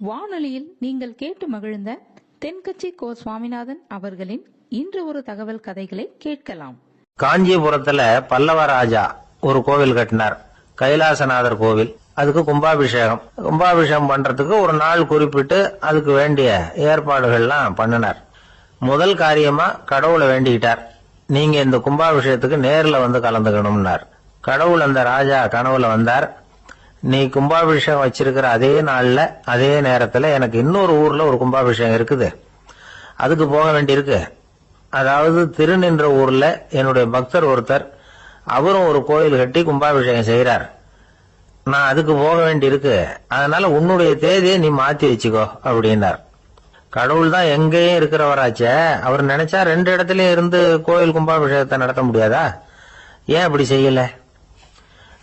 வானொலியில் நீங்கள் கேட்டு மகிழ்ந்த தென்கட்சி கோ சுவாமிநாதன் அவர்களின் இன்று ஒரு தகவல் கதைகளை கேட்கலாம். காஞ்சிபுரத்துல பல்லவ ராஜா ஒரு கோவில் கட்டினார், கைலாசநாதர் கோவில். அதுக்கு கும்பாபிஷேகம் பண்றதுக்கு ஒரு நாள் குறிப்பிட்டு அதுக்கு வேண்டிய ஏற்பாடுகள்லாம் பண்ணினார். முதல் காரியமா கடவுளை வேண்டிக்கிட்டார், நீங்க இந்த கும்பாபிஷேகத்துக்கு நேர்ல வந்து கலந்துக்கணும்னார். கடவுள் அந்த ராஜா கனவுல வந்தார். நீ கும்பாபிஷேகம் வச்சிருக்கிற அதே நாள்ல அதே நேரத்துல எனக்கு இன்னொரு ஊர்ல ஒரு கும்பாபிஷேகம் இருக்குது, அதுக்கு போக வேண்டியிருக்கு. அதாவது திருநின்ற ஊர்ல என்னுடைய பக்தர் ஒருத்தர், அவரும் ஒரு கோயில் கட்டி கும்பாபிஷேகம் செய்யறார், நான் அதுக்கு போக வேண்டியிருக்கு, அதனால உன்னுடைய தேதியை நீ மாத்தி வச்சுக்கோ அப்படின்னார். கடவுள் தான் எங்கேயும் இருக்கிறவராச்சே, அவர் நினைச்சா ரெண்டு இடத்துலயும் இருந்து கோயில் கும்பாபிஷேகத்தை நடத்த முடியாதா? ஏன் அப்படி செய்யல?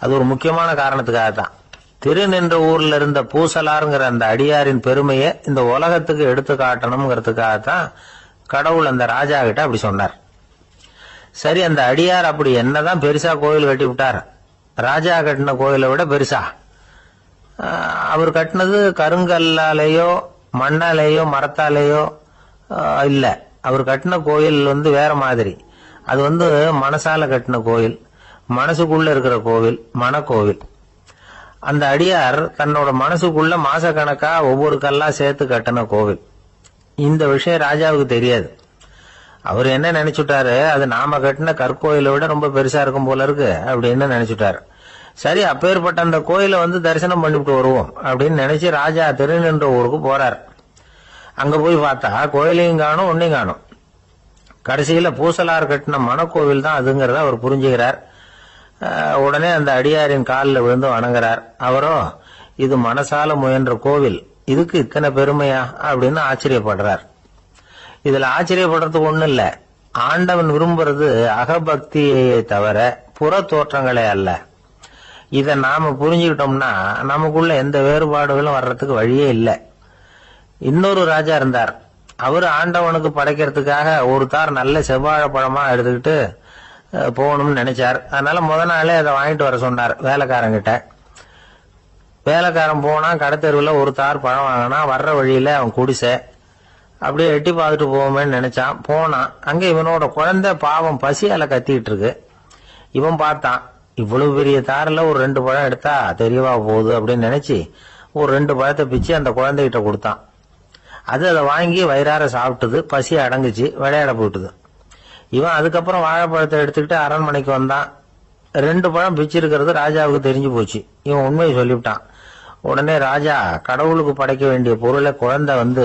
அது ஒரு முக்கியமான காரணத்துக்காகத்தான். திருநின்ற ஊர்ல இருந்த பூசலாருங்கிற அந்த அடியாரின் பெருமையை இந்த உலகத்துக்கு எடுத்து காட்டணுங்கிறதுக்காகத்தான் கடவுள் அந்த ராஜா கிட்ட அப்படி சொன்னார். சரி, அந்த அடியார் அப்படி என்னதான் பெருசா கோயில் கட்டி விட்டார்? ராஜா கட்டின கோயிலை விட பெருசா. அவர் கட்டினது கருங்கல்லாலேயோ மண்ணாலேயோ மரத்தாலேயோ இல்ல. அவர் கட்டின கோயில் வேற மாதிரி. அது மனசால கட்டின கோயில், மனசுக்குள்ள இருக்கிற கோவில், மனக்கோவில். அந்த அடியார் தன்னோட மனசுக்குள்ள மாசக்கணக்கா ஒவ்வொரு கல்லா சேர்த்து கட்டின கோவில். இந்த விஷயம் ராஜாவுக்கு தெரியாது. அவர் என்ன நினைச்சுட்டாரு, அது நாம கட்டின கற்கோயிலை விட ரொம்ப பெருசா இருக்கும் போல இருக்கு அப்படின்னு நினைச்சுட்டாரு. சரி, அப்பேற்பட்ட அந்த கோயிலை தரிசனம் பண்ணிவிட்டு வருவோம் அப்படின்னு நினைச்சு ராஜா திருநின்ற ஊருக்கு போறார். அங்க போய் பார்த்தா கோயிலையும் காணும், ஒன்னையும் காணும். கடைசியில பூசலார் கட்டின மனக்கோவில் தான் அதுங்கிறத அவர் புரிஞ்சுக்கிறார். உடனே அந்த அடியாரின் காலில் விழுந்து வணங்குறார். அவரோ, இது மனசால முயன்ற கோவில், இதுக்கு இத்தனை பெருமையா அப்படின்னு ஆச்சரியப்படுறார். இதுல ஆச்சரியப்படுறதுக்கு ஒண்ணு இல்ல. ஆண்டவன் விரும்புறது அகபக்தியை தவிர புற தோற்றங்களே அல்ல. இத நாம புரிஞ்சுக்கிட்டோம்னா நமக்குள்ள எந்த வேறுபாடுகளும் வர்றதுக்கு வழியே இல்லை. இன்னொரு ராஜா இருந்தார். அவரு ஆண்டவனுக்கு படைக்கிறதுக்காக ஒரு தார் நல்ல செவ்வாழை பழமா எடுத்துக்கிட்டு போகணும்னு நினைச்சார். அதனால முத நாளே அதை வாங்கிட்டு வர சொன்னார் வேலைக்காரங்கிட்ட. வேலைக்காரன் போனா கடத்தெருவில் ஒரு தார் பழம் வாங்கினா. வர்ற வழியில அவன் குடிசை அப்படியே எட்டி பார்த்துட்டு போவோமேன்னு நினைச்சான். போனான். அங்க இவனோட குழந்தை பாவம் பசியால கத்திக்கிட்டு இருக்கு. இவன் பார்த்தான், இவ்வளவு பெரிய தாரில் ஒரு 2 பழம் எடுத்தா தெரியவா போகுது அப்படின்னு நினைச்சு ஒரு 2 பழத்தை பிச்சு அந்த குழந்தைகிட்ட கொடுத்தான். அதை வாங்கி வயிறார சாப்பிட்டுது, பசி அடங்குச்சு, விளையாட போயிட்டுது. இவன் அதுக்கப்புறம் வாழைப்பழத்தை எடுத்துக்கிட்டு அரண்மனைக்கு வந்தான். 2 பழம் பிச்சிருக்கிறது ராஜாவுக்கு தெரிஞ்சு போச்சு. இவன் உண்மையை சொல்லிவிட்டான். உடனே ராஜா, கடவுளுக்கு படைக்க வேண்டிய பொருளை குழந்தை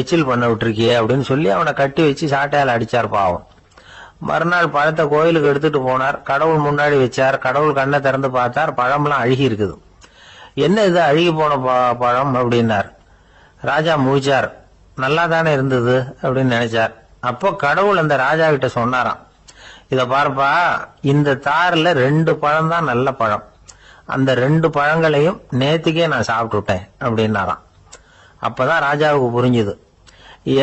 எச்சில் பண்ண விட்டுருக்கியே அப்படின்னு சொல்லி அவனை கட்டி வச்சு சாட்டையால் அடிச்சார் பாவம். மறுநாள் பழத்தை கோயிலுக்கு எடுத்துட்டு போனார். கடவுள் முன்னாடி வச்சார். கடவுள் கண்ணை திறந்து பார்த்தார், பழம்லாம் அழுகி இருக்குது. என்ன இது அழுகி போன பழம் அப்படின்னார். ராஜா முழிச்சார். நல்லா தானே இருந்தது அப்படின்னு நினைச்சார். அப்போ கடவுள் அந்த ராஜா கிட்ட சொன்னாராம், இத பாருப்பா, இந்த தாரில் 2 பழம் தான் நல்ல பழம், அந்த 2 பழங்களையும் நேத்துக்கே நான் சாப்பிட்டுட்டேன் அப்படின்னாராம். அப்பதான் ராஜாவுக்கு புரிஞ்சுது,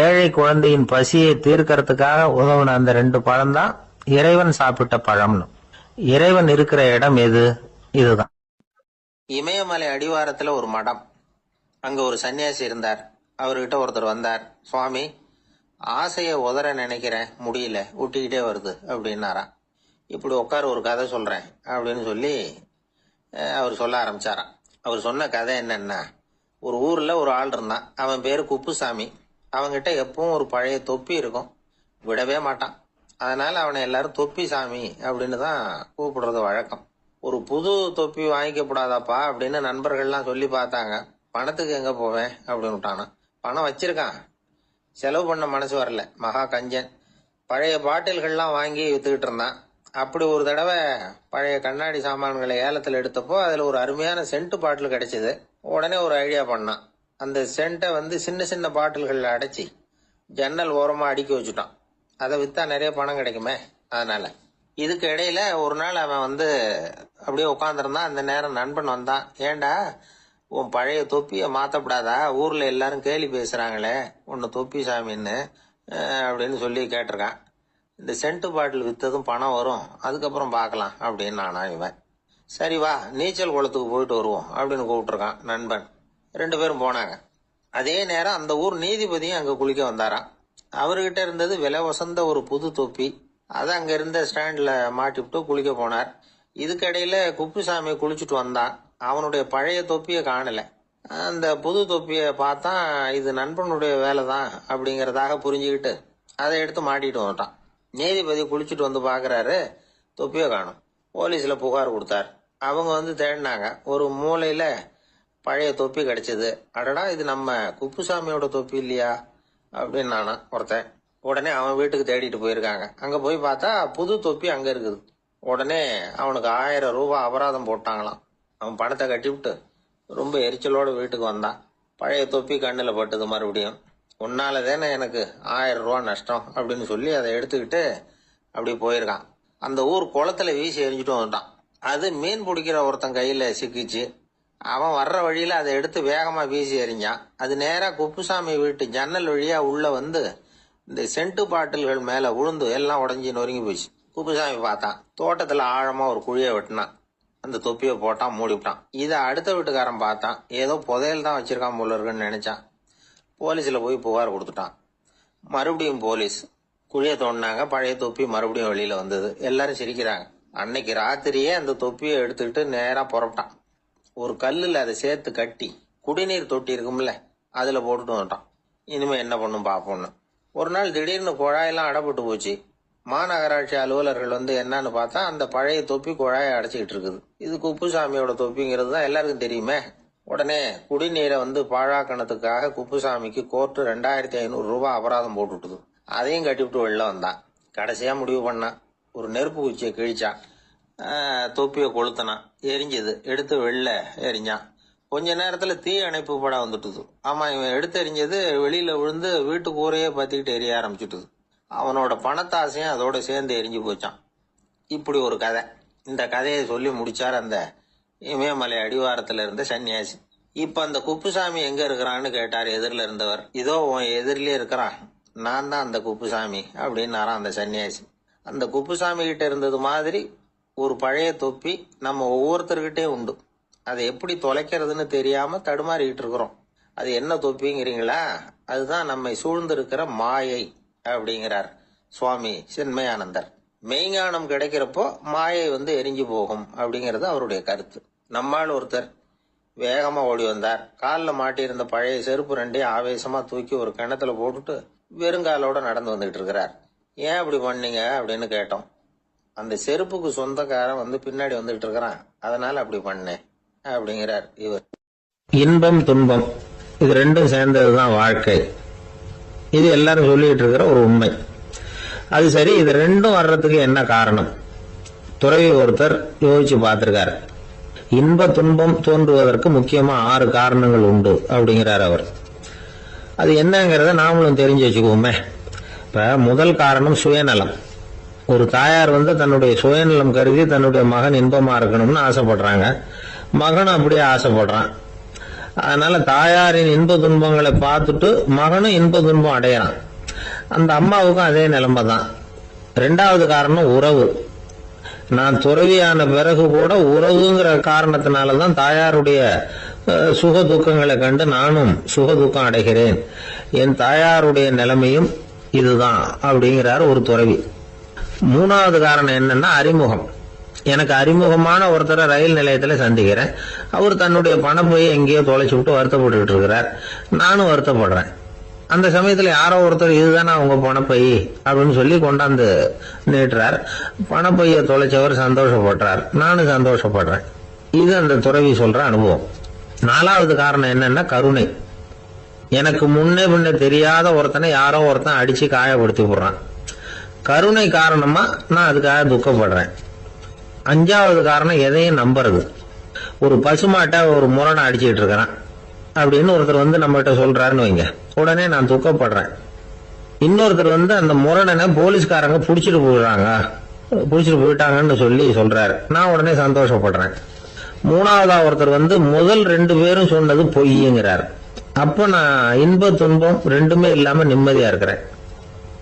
ஏழை குழந்தையின் பசியை தீர்க்கறதுக்காக உதவுன அந்த 2 பழம் தான் இறைவன் சாப்பிட்ட பழம்னு. இறைவன் இருக்கிற இடம் எது? இதுதான். இமயமலை அடிவாரத்துல ஒரு மடம். அங்க ஒரு சன்னியாசி இருந்தார். அவர்கிட்ட ஒருத்தர் வந்தார். சுவாமி, ஆசையை உதற நினைக்கிறேன், முடியல, ஊட்டிக்கிட்டே வருது அப்படின்னாராம். இப்படி உட்கார, ஒரு கதை சொல்றேன் அப்படின்னு சொல்லி அவர் சொல்ல ஆரம்பிச்சாராம். அவர் சொன்ன கதை என்னன்னா, ஒரு ஊர்ல ஒரு ஆள் இருந்தான். அவன் பேரு குப்புசாமி. அவன்கிட்ட எப்பவும் ஒரு பழைய தொப்பி இருக்கும், விடவே மாட்டான். அதனால அவனை எல்லாரும் தொப்பி சாமி அப்படின்னு தான் கூப்பிடுறது வழக்கம். ஒரு புது தொப்பி வாங்கிக்கப்படாதாப்பா அப்படின்னு நண்பர்கள்லாம் சொல்லி பார்த்தாங்க. பணத்துக்கு எங்க போவேன் அப்படின்னு விட்டானா. பணம் வச்சிருக்கான், செலவு பண்ண மனசு வரல. மகா கஞ்சன். பழைய பாட்டில்கள்லாம் வாங்கி வித்துக்கிட்டு இருந்தான். அப்படி ஒரு தடவை பழைய கண்ணாடி சாமான்களை ஏலத்தில் எடுத்தப்போ அதுல ஒரு அருமையான சென்ட் பாட்டில் கிடைச்சது. உடனே ஒரு ஐடியா பண்ணான். அந்த சென்ட்டை சின்ன சின்ன பாட்டில்கள்ல அடைச்சி ஜன்னல் ஓரமா அடுக்கி வச்சுட்டான். அதை வித்தா நிறைய பணம் கிடைக்குமே, அதனால. இதுக்கு இடையில ஒரு நாள் அவன் அப்படியே உட்காந்துருந்தான். அந்த நேரம் நண்பன் வந்தான். ஏண்டா, உன் பழைய தொப்பியை மாத்தப்படாதா? ஊர்ல எல்லாரும் கேலி பேசுறாங்களே உன்னை தொப்பி சாமின்னு அப்படின்னு சொல்லி கேட்டிருக்கான். இந்த சென்ட் பாட்டில் வித்ததும் பணம் வரும், அதுக்கப்புறம் பார்க்கலாம் அப்படின்னு நானா இவன். சரி வா, நீச்சல் குளத்துக்கு போயிட்டு வருவோம் அப்படின்னு கூப்பிட்டுருக்கான் நண்பன். 2 பேரும் போனாங்க. அதே நேரம் அந்த ஊர் நீதிபதியும் அங்க குளிக்க வந்தாராம். அவர்கிட்ட இருந்தது விலை வசந்த ஒரு புது தொப்பி. அதை அங்க இருந்த ஸ்டாண்ட்ல மாட்டிவிட்டு குளிக்க போனார். இதுக்கடையில குப்புசாமி குளிச்சுட்டு வந்தான். அவனுடைய பழைய தொப்பியை காணல. அந்த புது தொப்பியை பார்த்தா இது நண்பனுடைய வேலை தான் அப்படிங்கறதாக புரிஞ்சுக்கிட்டு அதை எடுத்து மாட்டிட்டு வந்துட்டான். நீதிபதி குளிச்சுட்டு வந்து பாக்குறாரு, தொப்பியை காணும். போலீஸ்ல புகார் கொடுத்தார். அவங்க வந்து தேடினாங்க. ஒரு மூலையில பழைய தொப்பி கிடைச்சது. அடடா, இது நம்ம குப்புசாமியோட தொப்பி இல்லையா அப்படின்னு நானா ஒருத்தன். உடனே அவன் வீட்டுக்கு தேடிட்டு போயிருக்காங்க. அங்க போய் பார்த்தா புது தொப்பி அங்க இருக்குது. உடனே அவனுக்கு 1000 ரூபாய் அபராதம் போட்டாங்களாம். அவன் பணத்தை கட்டிவிட்டு ரொம்ப எரிச்சலோட வீட்டுக்கு வந்தான். பழைய தொப்பி கண்ணுல பட்டது. மறுபடியும் உன்னாலதானே எனக்கு 1000 ரூபாய் நஷ்டம் அப்படின்னு சொல்லி அதை எடுத்துக்கிட்டு அப்படி போயிருக்கான். அந்த ஊர் குளத்துல வீசி எரிஞ்சுட்டு வந்துட்டான். அது மீன் பிடிக்கிற ஒருத்தன் கையில சிக்கிச்சு. அவன் வர்ற வழியில அதை எடுத்து வேகமா வீசி எறிஞ்சான். அது நேரா குப்புசாமி வீட்டு ஜன்னல் வழியா உள்ள வந்து இந்த சென்ட்டு பாட்டில்கள் மேல விழுந்து எல்லாம் உடஞ்சி நொறுங்கி போச்சு. குப்புசாமி பார்த்தான். தோட்டத்துல ஆழமா ஒரு குழியை வெட்டினான். அந்த தொப்பியை போட்டான், மூடிவிட்டான். இதை அடுத்த வீட்டுக்காரன் பார்த்தான். ஏதோ புதையல் தான் வச்சிருக்கான் போல இருக்குன்னு நினைச்சான். போலீஸ்ல போய் புகார் கொடுத்துட்டான். மறுபடியும் போலீஸ் குழியை தோண்டினாங்க. பழைய தொப்பி மறுபடியும் வெளியில வந்தது. எல்லாரும் சிரிக்கிறாங்க. அன்னைக்கு ராத்திரியே அந்த தொப்பியை எடுத்துக்கிட்டு நேரா புறப்பட்டான். ஒரு கல்லுல அதை சேர்த்து கட்டி குடிநீர் தொட்டி இருக்கும்ல, அதுல போட்டுட்டு வந்துட்டான். இனிமே என்ன பண்ணும் பாப்போம்னு. ஒரு நாள் திடீர்னு குழாயெல்லாம் அடைப்பட்டு போச்சு. மாநகராட்சி அலுவலர்கள் வந்து என்னன்னு பார்த்தா அந்த பழைய தொப்பி குழாயை அடைச்சிக்கிட்டு இருக்குது. இது குப்புசாமியோட தொப்பிங்கிறது தான் எல்லாருக்கும் தெரியுமே. உடனே குடிநீரை வந்து பாழாக்கணத்துக்காக குப்புசாமிக்கு கோர்ட்டு 2500 ரூபாய் அபராதம் போட்டுவிட்டுது. அதையும் கட்டிவிட்டு வெளில வந்தான். கடைசியா முடிவு பண்ணான். ஒரு நெருப்பு குச்சியை கிழிச்சான். தொப்பியை கொளுத்தினான். எரிஞ்சது. எடுத்து வெளில எரிஞ்சான். கொஞ்ச நேரத்துல தீ அணைப்பு படம் வந்துட்டுது. ஆமா, இவன் எடுத்து எரிஞ்சது வெளியில விழுந்து வீட்டு கூரையே பத்திக்கிட்டு எரிய ஆரம்பிச்சுட்டுது. அவனோட பணத்தாசையும் அதோட சேர்ந்து எரிஞ்சு போச்சான். இப்படி ஒரு கதை. இந்த கதையை சொல்லி முடிச்சார் அந்த இமயமலை அடிவாரத்துல இருந்த சன்னியாசி. இப்ப அந்த குப்புசாமி எங்க இருக்கிறான்னு கேட்டார் எதிரில இருந்தவர். இதோ உன் எதிரிலே இருக்கிறான், நான் தான் அந்த குப்புசாமி அப்படின்னாராம் அந்த சன்னியாசி. அந்த குப்புசாமி கிட்ட இருந்தது மாதிரி ஒரு பழைய தொப்பி நம்ம ஒவ்வொருத்தர்கிட்டே உண்டு. அதை எப்படி தொலைக்கிறதுன்னு தெரியாம தடுமாறிக்கிட்டு இருக்கிறோம். அது என்ன தொப்பிங்கிறீங்களா? அதுதான் நம்மை சூழ்ந்திருக்கிற மாயை அப்படிங்கிறார் சுவாமி சின்மயானந்தர். மெய்ஞானம் கிடைக்கிறப்போ மாயை வந்து எரிஞ்சு போகும் அப்படிங்கிறது அவருடைய கருத்து. நம்மால் ஒருத்தர் வேகமா ஓடி வந்தார். காலில் மாட்டியிருந்த பழைய செருப்பு 2 ஆவேசமா தூக்கி ஒரு கிணத்துல போட்டுட்டு வெறுங்காலோட நடந்து வந்துகிட்டு இருக்கிறார். ஏன் அப்படி பண்ணீங்க அப்படின்னு கேட்டோம். அந்த செருப்புக்கு சொந்தக்காரன் வந்து பின்னாடி வந்துகிட்டு இருக்கிறான், அதனால அப்படி பண்ணேன் அப்படிங்கிறார் இவர். இன்பம் துன்பம் இது ரெண்டும் சேர்ந்ததுதான் வாழ்க்கை. இது எல்லாரும் சொல்லிட்டு இருக்கிற ஒரு உண்மை. அது சரி, இது ரெண்டும் வர்றதுக்கு என்ன காரணம்? துறவி ஒருத்தர் யோசிச்சு பார்த்திருக்காரு. இன்ப துன்பம் தோன்றுவதற்கு முக்கியமா 6 காரணங்கள் உண்டு அப்படிங்கிறார் அவர். அது என்னங்கிறத நாமளும் தெரிஞ்சு வச்சுக்குவோமே. இப்ப முதல் காரணம் சுயநலம். ஒரு தாயார் வந்து தன்னுடைய சுயநலம் கருதி தன்னுடைய மகன் இன்பமா இருக்கணும்னு ஆசைப்படுறாங்க. மகனும் அப்படியே ஆசைப்படுறான். அதனால தாயாரின் இன்ப துன்பங்களை பார்த்துட்டு மகனும் இன்ப துன்பம் அடையறான். அந்த அம்மாவுக்கும் அதே நிலைமை தான். 2வது காரணம் உறவு. நான் துறவியான பிறகு கூட உறவுங்கிற காரணத்தினாலதான் தாயாருடைய சுக துக்கங்களை கண்டு நானும் சுக துக்கம் அடைகிறேன். என் தாயாருடைய நிலைமையும் இதுதான் அப்படிங்கிறார் ஒரு துறவி. 3வது காரணம் என்னன்னா அறிமுகம். எனக்கு அறிமுகமான ஒருத்தரை ரயில் நிலையத்துல சந்திக்கிறேன். அவர் தன்னுடைய பணப்பையை எங்கேயோ தொலைச்சு விட்டு வருத்தப்பட்டு இருக்கிறார். நானும் வருத்தப்படுறேன். அந்த சமயத்துல யாரோ ஒருத்தர் இதுதானே அவங்க பணப்பை அப்படின்னு சொல்லி கொண்டாந்து நீட்டுறார். பணப்பைய தொலைச்சவர் சந்தோஷப்படுறார், நானும் சந்தோஷப்படுறேன். இது அந்த துறவி சொல்ற அனுபவம். 4வது காரணம் என்னன்னா கருணை. எனக்கு முன்னே தெரியாத ஒருத்தனை யாரோ ஒருத்தன் அடிச்சு காயப்படுத்தி போடுறான். கருணை காரணமா நான் அதுக்காக துக்கப்படுறேன். 5வது காரணம் எதையும் நம்புறது. ஒரு பசுமாட்டை ஒரு முரணை அடிச்சுட்டு இருக்கிறான் அப்படின்னு ஒருத்தர் வந்து நம்ம கிட்ட சொல்றாருன்னு வைங்க, உடனே நான் துக்கப்படுறேன். இன்னொருத்தர் வந்து அந்த முரணனை போலீஸ்காரங்க புடிச்சிட்டு போயிட்டாங்கன்னு சொல்லி சொல்றாரு, நான் உடனே சந்தோஷப்படுறேன். 3வதா ஒருத்தர் வந்து முதல் 2 பேரும் சொன்னது பொய்யுங்கிறார். அப்ப நான் இன்ப துன்பம் 2மே இல்லாம நிம்மதியா இருக்கிறேன்.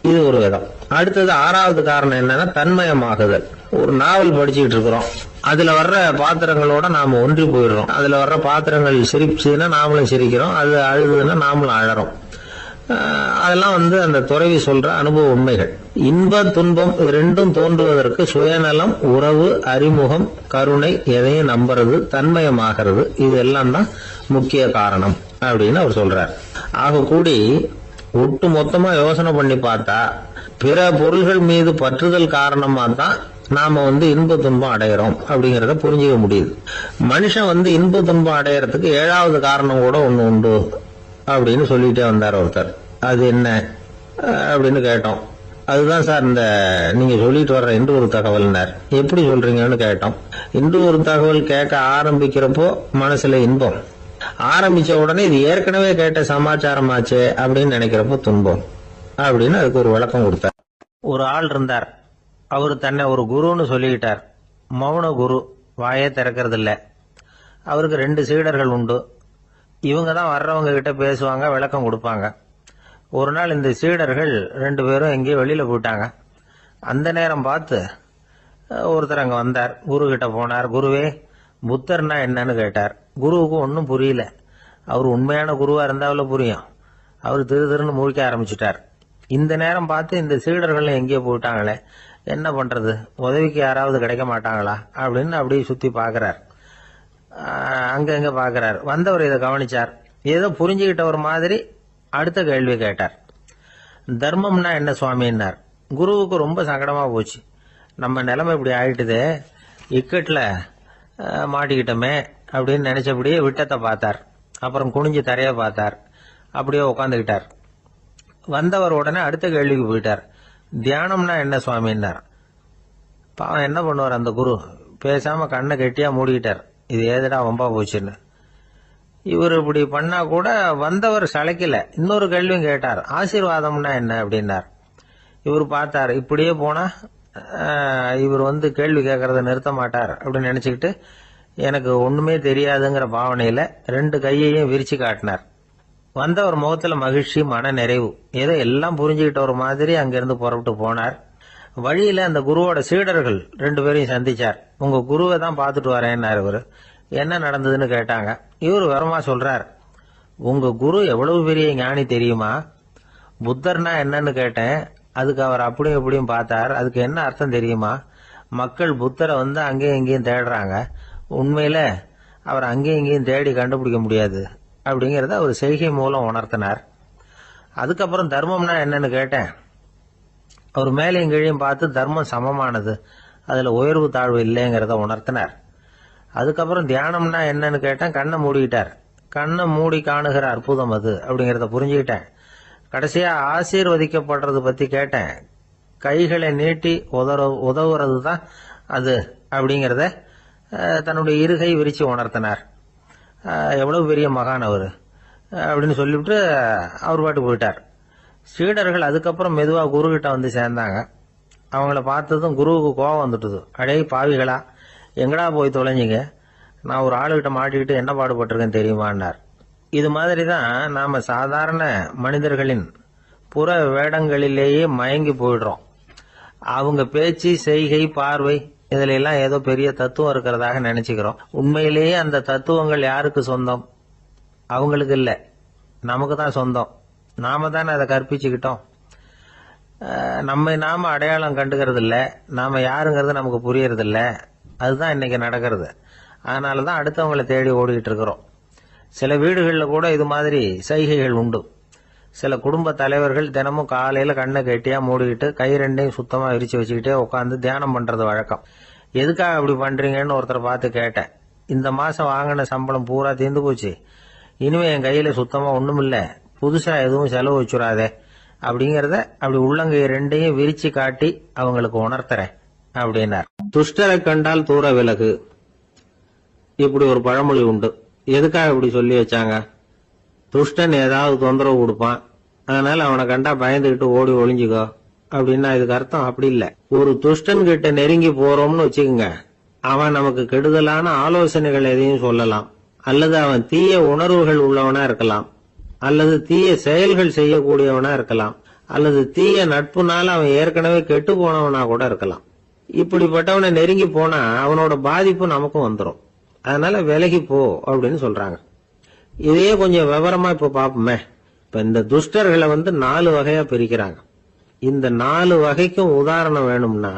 இது ஒரு விதம். அடுத்தது 6வது காரணம் என்னன்னா தன்மயமாகுதல். ஒரு நாவல் படிச்சுக்கிட்டு இருக்கிறோம், அதுல வர்ற பாத்திரங்களோட நாம ஒன்றி போயிடுறோம். அதுல வர்ற பாத்திரங்கள் சிரிச்சுன்னா நாமளும் சிரிக்கிறோம், அது அழுதுன்னா நாமளும் அழறோம். அதெல்லாம் அந்த துறவி சொல்ற அனுபவ உண்மைகள். இன்ப துன்பம் ரெண்டும் தோன்றுவதற்கு சுயநலம், உறவு, அறிமுகம், கருணை, எதையும் நம்புறது, தன்மயமாகிறது, இது எல்லாம் தான் முக்கிய காரணம் அப்படின்னு அவர் சொல்றார். ஆக கூடி ஒட்டு மொத்தமா யோசனை பண்ணி பார்த்தா பிற பொருள்கள் மீது பற்றுதல் காரணமா தான் நாம இன்ப துன்பம் அடையிறோம் அப்படிங்கறத புரிஞ்சுக்க முடியுது. மனுஷன் இன்ப துன்பம் அடையறதுக்கு 7வது காரணம் கூட ஒண்ணு உண்டு அப்படின்னு சொல்லிட்டே வந்தார் ஒருத்தர். அது என்ன அப்படின்னு கேட்டோம். அதுதான் சார் இந்த நீங்க சொல்லிட்டு வர்ற இன்று ஒரு தகவல்னார். எப்படி சொல்றீங்கன்னு கேட்டோம். இன்று ஒரு தகவல் கேட்க ஆரம்பிக்கிறப்போ மனசுல இன்பம், ஆரம்பிச்ச உடனே இது ஏற்கனவே கேட்ட சமாச்சாரமாச்சே அப்படின்னு நினைக்கிறப்போ துன்பம் அப்படின்னு அதுக்கு ஒரு விளக்கம் கொடுத்தார். ஒரு ஆள் இருந்தார், அவரு தன்னை ஒரு குருன்னு சொல்லிக்கிட்டார். மௌன குரு, வாயே திறக்கிறது இல்ல. அவருக்கு 2 சீடர்கள் உண்டு. இவங்க தான் வர்றவங்க கிட்ட பேசுவாங்க, விளக்கம் கொடுப்பாங்க. ஒரு நாள் இந்த சீடர்கள் 2 பேரும் எங்கேயோ வெளியில போயிட்டாங்க. அந்த நேரம் பார்த்து ஒருத்தர் அங்க வந்தார், குரு கிட்ட போனார். குருவே, புத்தர்னா என்னன்னு கேட்டார். குருவுக்கு ஒன்னும் புரியல. அவர் உண்மையான குருவா இருந்தாவில புரியும். அவர் திருன்னு முழிக்க ஆரம்பிச்சுட்டார். இந்த நேரம் பார்த்து இந்த சீடர்கள் எங்கேயோ போயிட்டாங்களே, என்ன பண்றது, உதவிக்கு யாராவது கிடைக்க மாட்டாங்களா அப்படின்னு அப்படியே சுத்தி பாக்குறார். அங்கங்க பாக்குறார். வந்தவர் இதை கவனிச்சார். ஏதோ புரிஞ்சுக்கிட்ட ஒரு மாதிரி அடுத்த கேள்வி கேட்டார். தர்மம்னா என்ன சுவாமின்னார். குருவுக்கு ரொம்ப சங்கடமா போச்சு. நம்ம நிலைமை இப்படி ஆயிட்டுதே, இக்கட்ல மாட்டிக்கிட்டோமே அப்படின்னு நினைச்சபடியே விட்டத்தை பார்த்தார். அப்புறம் குனிஞ்சு தரைய பார்த்தார். அப்படியே உட்காந்துக்கிட்டார். வந்தவர் உடனே அடுத்த கேள்விக்கு போயிட்டார். தியானம்னா என்ன சுவாமின்னார். பாவம் என்ன பண்ணுவார் அந்த குரு, பேசாம கண்ணை கெட்டியா மூடிக்கிட்டார். இது ஏதடா வம்பா போச்சுன்னு. இவர் இப்படி பண்ணா கூட வந்தவர் சளைக்கல. இன்னொரு கேள்வியும் கேட்டார். ஆசீர்வாதம்னா என்ன அப்படின்னார். இவர் பார்த்தார், இப்படியே போனா இவர் கேள்வி கேட்கறத நிறுத்த மாட்டார் அப்படின்னு நினைச்சுக்கிட்டு எனக்கு ஒண்ணுமே தெரியாதுங்கிற பாவனையில 2 கையையும் விரிச்சு காட்டினார். வந்தவர் முகத்துல மகிழ்ச்சி, மன நிறைவு, ஏதோ எல்லாம் புரிஞ்சுக்கிட்ட ஒரு மாதிரி அங்கிருந்து புறப்பட்டு போனார். வழியில அந்த குருவோட சீடர்கள் 2 பேரையும் சந்திச்சார். உங்க குருவை தான் பார்த்துட்டு வரேன்னாரு. இவரு என்ன நடந்ததுன்னு கேட்டாங்க. இவரு வரமா சொல்றார், உங்க குரு எவ்வளவு பெரிய ஞானி தெரியுமா? புத்தர்னா என்னன்னு கேட்டேன், அதுக்கு அவர் அப்படியும் இப்படியும் பார்த்தார். அதுக்கு என்ன அர்த்தம் தெரியுமா? மக்கள் புத்தரை அங்கேயும் இங்கேயும் தேடுறாங்க, உண்மையில அவர் அங்கேயும் இங்கேயும் தேடி கண்டுபிடிக்க முடியாது அப்படிங்கறத அவர் செய்கை மூலம் உணர்த்தினார். அதுக்கப்புறம் தர்மம்னா என்னன்னு கேட்டேன். அவர் மேலையும் கீழையும் பார்த்து தர்மம் சமமானது, அதுல உயர்வு தாழ்வு இல்லைங்கிறத உணர்த்தினார். அதுக்கப்புறம் தியானம்னா என்னன்னு கேட்டேன். கண்ணை மூடிக்கிட்டார். கண்ணை மூடி காணுகிற அற்புதம் அது அப்படிங்கறத புரிஞ்சுக்கிட்டேன். கடைசியா ஆசீர்வதிக்கப்படுறது பத்தி கேட்டேன். கைகளை நீட்டி உதவுறது தான் அது அப்படிங்கறத தன்னுடைய இருகை விரிச்சு உணர்த்தினார். எவ்வளவு பெரிய மகான் அவரு அப்படின்னு சொல்லிவிட்டு அவர் பாட்டு போயிட்டார். சீடர்கள் அதுக்கப்புறம் மெதுவா குரு கிட்ட சேர்ந்தாங்க. அவங்கள பார்த்ததும் குருவுக்கு கோபம் வந்துட்டுது. அடே பாவிகளா, எங்கடா போய் தொலைஞ்சிங்க, நான் ஒரு ஆளுகிட்ட மாட்டிக்கிட்டு என்ன பாடுபட்டிருக்கேன் தெரியுமான்னார். இது மாதிரிதான் நாம சாதாரண மனிதர்களின் புற வேடங்களிலேயே மயங்கி போயிடுறோம். அவங்க பேச்சு, செய்கை, பார்வை இதுல எல்லாம் ஏதோ பெரிய தத்துவம் இருக்கிறதாக நினைச்சுக்கிறோம். உண்மையிலேயே அந்த தத்துவங்கள் யாருக்கு சொந்தம்? அவங்களுக்கு இல்ல, நமக்கு தான் சொந்தம். நாம தானே அதை கற்பிச்சுக்கிட்டோம். நாம அடையாளம் கண்டுக்கிறது இல்ல, நாம யாருங்கிறது நமக்கு புரியறது இல்ல. அதுதான் இன்னைக்கு நடக்கிறது. அதனாலதான் அடுத்தவங்களை தேடி ஓடிக்கிட்டு இருக்கிறோம். சில வீடுகளில் கூட இது மாதிரி சைகைகள் உண்டு. சில குடும்ப தலைவர்கள் தினமும் காலையில கண்ணை கெட்டியா மூடிக்கிட்டு கை 2ஐயும் சுத்தமா விரிச்சு வச்சுக்கிட்டே உட்காந்து தியானம் பண்றது வழக்கம். எதுக்காக அப்படி பண்றீங்கன்னு ஒருத்தரை பார்த்து கேட்டேன். இந்த மாசம் வாங்கின சம்பளம் பூரா தீர்ந்து போச்சு, இனிமே என் கையில சுத்தமா ஒண்ணும் இல்ல, புதுசா எதுவும் செலவு வச்சுடாதே அப்படிங்கறத அப்படி உள்ளங்கை 2ஐயும் விரிச்சு காட்டி அவங்களுக்கு உணர்த்துறேன் அப்படின்னார். துஷ்டரை கண்டால் தூர விலகு, இப்படி ஒரு பழமொழி உண்டு. எதுக்காக இப்படி சொல்லி வச்சாங்க? துஷ்டன் ஏதாவது தொந்தரவு கொடுப்பான், அதனால அவனை கண்டா பயந்துகிட்டு ஓடி ஒளிஞ்சுக்கோ அப்படின்னா இதுக்கு அர்த்தம் அப்படி இல்ல. ஒரு துஷ்டன் கிட்ட நெருங்கி போறோம்னு வச்சுக்கோங்க, அவன் நமக்கு கெடுதலான ஆலோசனைகள் எதையும் சொல்லலாம், அல்லது அவன் தீய உணர்வுகள் உள்ளவனா இருக்கலாம், அல்லது தீய செயல்கள் செய்யக்கூடியவனா இருக்கலாம், அல்லது தீய நட்புனால அவன் ஏற்கனவே கெட்டு போனவனா கூட இருக்கலாம். இப்படிப்பட்டவனை நெருங்கி போனா அவனோட பாதிப்பு நமக்கும் வந்துடும். அதனால விலகி போ அப்படின்னு சொல்றாங்க. இதையே கொஞ்சம் விவரமா இப்ப பாப்போமே. இப்ப இந்த துஷ்டர்களை 4 வகையா பிரிக்கிறாங்க. இந்த 4 வகைக்கும் உதாரணம் வேணும்னா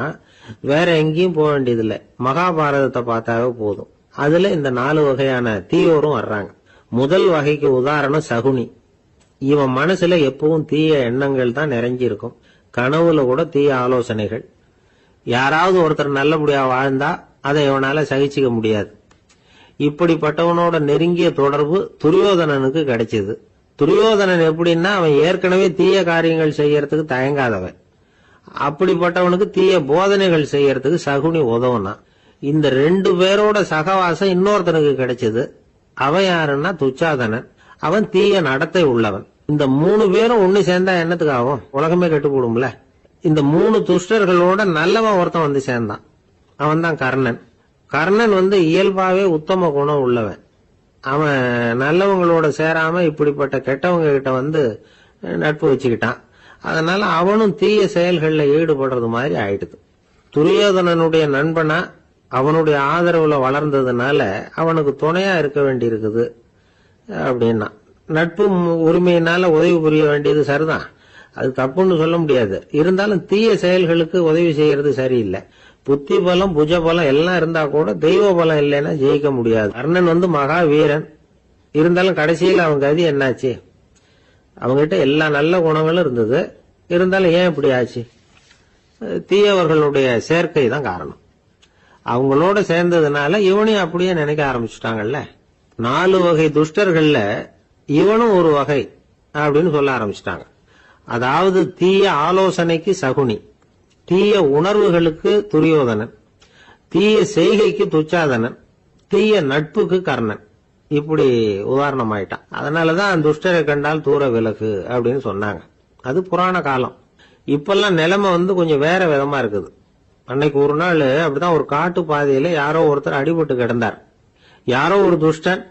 வேற எங்கேயும் போக வேண்டியதில்லை, மகாபாரதத்தை பார்த்தாவே போதும். அதுல இந்த 4 வகையான தீயோரும் வர்றாங்க. முதல் வகைக்கு உதாரணம் சகுனி. இவன் மனசுல எப்பவும் தீய எண்ணங்கள் தான் நிறைஞ்சி இருக்கும். கனவுல கூட தீய ஆலோசனைகள். யாராவது ஒருத்தர் நல்லபடியா வாழ்ந்தா அதை இவனால சகிச்சுக்க முடியாது. இப்படிப்பட்டவனோட நெருங்கிய தொடர்பு துரியோதனனுக்கு கிடைச்சது. துரியோதனன் எப்படின்னா அவன் ஏற்கனவே தீய காரியங்கள் செய்யறதுக்கு தயங்காதவன். அப்படிப்பட்டவனுக்கு தீய போதனைகள் செய்யறதுக்கு சகுனி உதவுனா. இந்த 2 பேரோட சகவாசம் இன்னொருத்தனுக்கு கிடைச்சது. அவன் யாருன்னா துச்சாதனன். அவன் தீய நடத்தை உள்ளவன். இந்த 3 பேரும் ஒண்ணு சேர்ந்தா என்னத்துக்கு ஆகும்? உலகமே கெட்டு போடும்ல. இந்த 3 துஷ்டர்களோட நல்லவன் ஒருத்தன் சேர்ந்தான். அவன் தான் கர்ணன். கர்ணன் இயல்பாவே உத்தம குணம் உள்ளவன். அவன் நல்லவங்களோட சேராம இப்படிப்பட்ட கெட்டவங்க கிட்ட நட்பு வச்சுக்கிட்டான். அதனால அவனும் தீய செயல்கள்ல ஈடுபடுறது மாதிரி ஆயிடுது. துரியோதனனுடைய நண்பனா அவனுடைய ஆதரவுல வளர்ந்ததுனால அவனுக்கு துணையா இருக்க வேண்டி இருக்குது அப்படின்னா. நட்பு உரிமையினால உதவி புரிய வேண்டியது சரிதான், அது தப்புன்னு சொல்ல முடியாது. இருந்தாலும் தீய செயல்களுக்கு உதவி செய்யறது சரியில்லை. புத்தி பலம் புஜ பலம் எல்லாம் இருந்தா கூட தெய்வ பலம் இல்லைன்னா ஜெயிக்க முடியாது. கர்ணன் மகா வீரன். இருந்தாலும் கடைசியில் அவன் கதி என்னாச்சு? அவங்ககிட்ட எல்லா நல்ல குணங்களும் இருந்தது. இருந்தாலும் ஏன் இப்படி ஆச்சு? தீயவர்களுடைய சேர்க்கை தான் காரணம். அவங்களோட சேர்ந்ததுனால இவனையும் அப்படியே நினைக்க ஆரம்பிச்சுட்டாங்கல்ல. 4 வகை துஷ்டர்கள்ல இவனும் ஒரு வகை அப்படின்னு சொல்ல ஆரம்பிச்சுட்டாங்க. அதாவது தீய ஆலோசனைக்கு சகுனி, தீய உணர்வுகளுக்கு துரியோதனன், தீய செய்கைக்கு துச்சாதனன், தீய நட்புக்கு கர்ணன். இப்படி உதாரணமாயிட்டான். அதனாலதான் துஷ்டரை கண்டால் தூர விலகு அப்படின்னு சொன்னாங்க. அது புராண காலம். இப்பெல்லாம் நிலைமை கொஞ்சம் வேற விதமா இருக்குது. அன்னைக்கு ஒரு நாள் அப்படிதான் ஒரு காட்டு பாதையில யாரோ ஒருத்தர் அடிபட்டு கிடந்தார். யாரோ ஒரு துஷ்டன்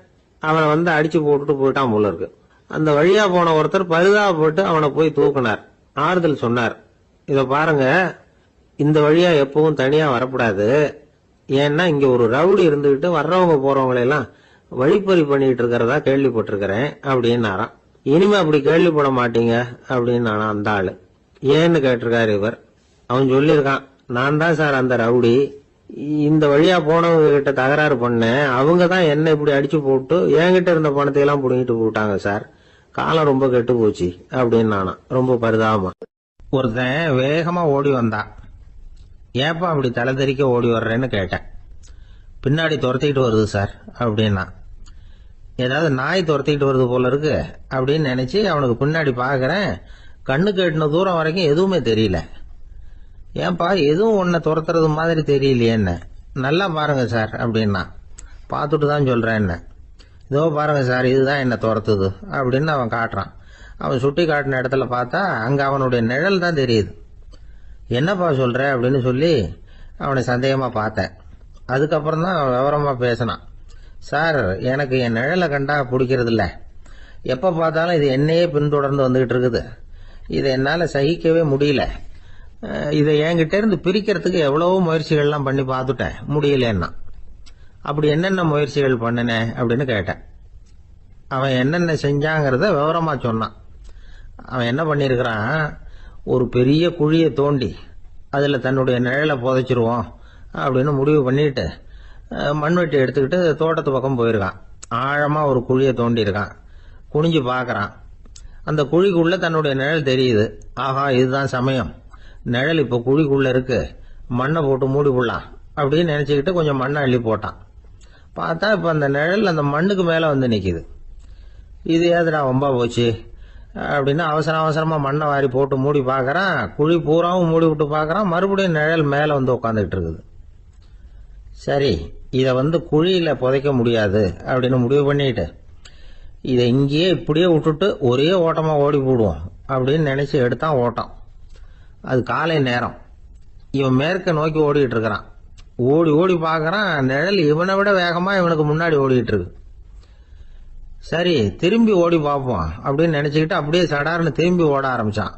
அவனை அடிச்சு போட்டுட்டு போயிட்டான் போல இருக்கு. அந்த வழியா போன ஒருத்தர் பரிதாபப்பட்டு அவனை போய் தூக்கினார். ஆறுதல் சொன்னார், இத பாருங்க, இந்த வழியா எப்பவும் தனியா வரக்கூடாது. ஏன்னா இங்க ஒரு ரவுடி இருந்துகிட்டு வர்றவங்க போறவங்களெல்லாம் வழிப்பறி பண்ணிட்டு இருக்கிறதா கேள்விப்பட்டிருக்கிறேன் அப்படின்னாராம். இனிமே அப்படி கேள்விப்பட மாட்டீங்க அப்படின்னு அந்த ஆளு. ஏன்னு கேட்டிருக்காரு இவர். அவன் சொல்லியிருக்கான், நான் தான் சார் அந்த ரவுடி. இந்த வழியா போனவங்க கிட்ட தகராறு பண்ணேன். அவங்க தான் என்ன இப்படி அடிச்சு போட்டு என்கிட்ட இருந்த பணத்தை எல்லாம் புடுங்கிட்டு போட்டாங்க சார். காலம் ரொம்ப கெட்டு போச்சு அப்படின்னு நானா ரொம்ப பரிதாபமா. ஒருத்தன் வேகமா ஓடி வந்தான். ஏப்பா அப்படி தலை தெறிக்க ஓடி வர்றேன்னு கேட்டேன். பின்னாடி துரத்திக்கிட்டு வருது சார் அப்படின்னா. ஏதாவது நாய் துரத்திக்கிட்டு வருது போல இருக்கு அப்படின்னு நினைச்சு அவனுக்கு பின்னாடி பாக்குறேன். கண்ணுக்கு எட்டின தூரம் வரைக்கும் எதுவுமே தெரியல. ஏன்பா எதுவும் உன்னை துரத்துறது மாதிரி தெரியலையே என்ன? நல்லா பாருங்க சார் அப்படின்னா. பார்த்துட்டு தான் சொல்றேன் என்ன. இதோ பாருங்க சார், இதுதான் என்ன துரத்துது அப்படின்னு அவன் காட்டுறான். அவன் சுட்டி காட்டின இடத்துல பார்த்தா அங்க அவனுடைய நிழல் தான் தெரியுது. என்னப்பா சொல்ற அப்படின்னு சொல்லி அவனை சந்தேகமா பார்த்தேன். அதுக்கப்புறம் தான் விவரமா பேசினான். சார், எனக்கு என் நிழலை கண்டா பிடிக்கிறது இல்ல. எப்ப பார்த்தாலும் இது என்னையே பின்தொடர்ந்து வந்துகிட்டு இருக்குது. இதை என்னால சகிக்கவே முடியல. இதை என்கிட்ட இருந்து பிரிக்கிறதுக்கு எவ்வளவோ முயற்சிகள்லாம் பண்ணி பார்த்துட்டேன், முடியலன்னா. அப்படி என்னென்ன முயற்சிகள் பண்ணினேன் அப்படின்னு கேட்டேன். அவன் என்னென்ன செஞ்சாங்கிறத விவரமா சொன்னான். அவன் என்ன பண்ணிருக்கிறான், ஒரு பெரிய குழியை தோண்டி அதுல தன்னுடைய நிழலை புதைச்சிருவோம் அப்படின்னு முடிவு பண்ணிட்டு மண்வெட்டி எடுத்துக்கிட்டு தோட்டத்து பக்கம் போயிருக்கான். ஆழமா ஒரு குழியை தோண்டி இருக்கான். குனிஞ்சு பாக்குறான். அந்த குழிக்குள்ள தன்னுடைய நிழல் தெரியுது. ஆஹா, இதுதான் சமயம், நிழல் இப்ப குழிக்குள்ள இருக்கு, மண்ணை போட்டு மூடி போடலாம் அப்படின்னு நினைச்சுக்கிட்டு கொஞ்சம் மண்ணை அள்ளி போட்டான். பார்த்தா இப்ப அந்த நிழல் அந்த மண்ணுக்கு மேல நிக்குது. இது ஏதுடா வம்பா போச்சு அப்படின்னு அவசரமா மண்ணை வாரி போட்டு மூடி பாக்குறான். குழி பூராவும் மூடி விட்டு பாக்குறான். மறுபடியும் நிழல் மேல உட்காந்துட்டு இருக்குது. சரி, இத குழியில புதைக்க முடியாது அப்படின்னு முடிவு பண்ணிட்டு இதை இங்கேயே இப்படியே விட்டுட்டு ஒரே ஓட்டமா ஓடி போடுவோம் அப்படின்னு நினைச்சு எடுத்தான் ஓட்டம். அது காலை நேரம். இவன் மேற்க நோக்கி ஓடிட்டு இருக்கிறான். ஓடி ஓடி பாக்குறான், நிழல் இவனை விட வேகமா இவனுக்கு முன்னாடி ஓடிட்டு இருக்கு. சரி, திரும்பி ஓடி பார்ப்போம் அப்படின்னு நினைச்சுக்கிட்டு அப்படியே சடார்னு திரும்பி ஓட ஆரம்பிச்சான்.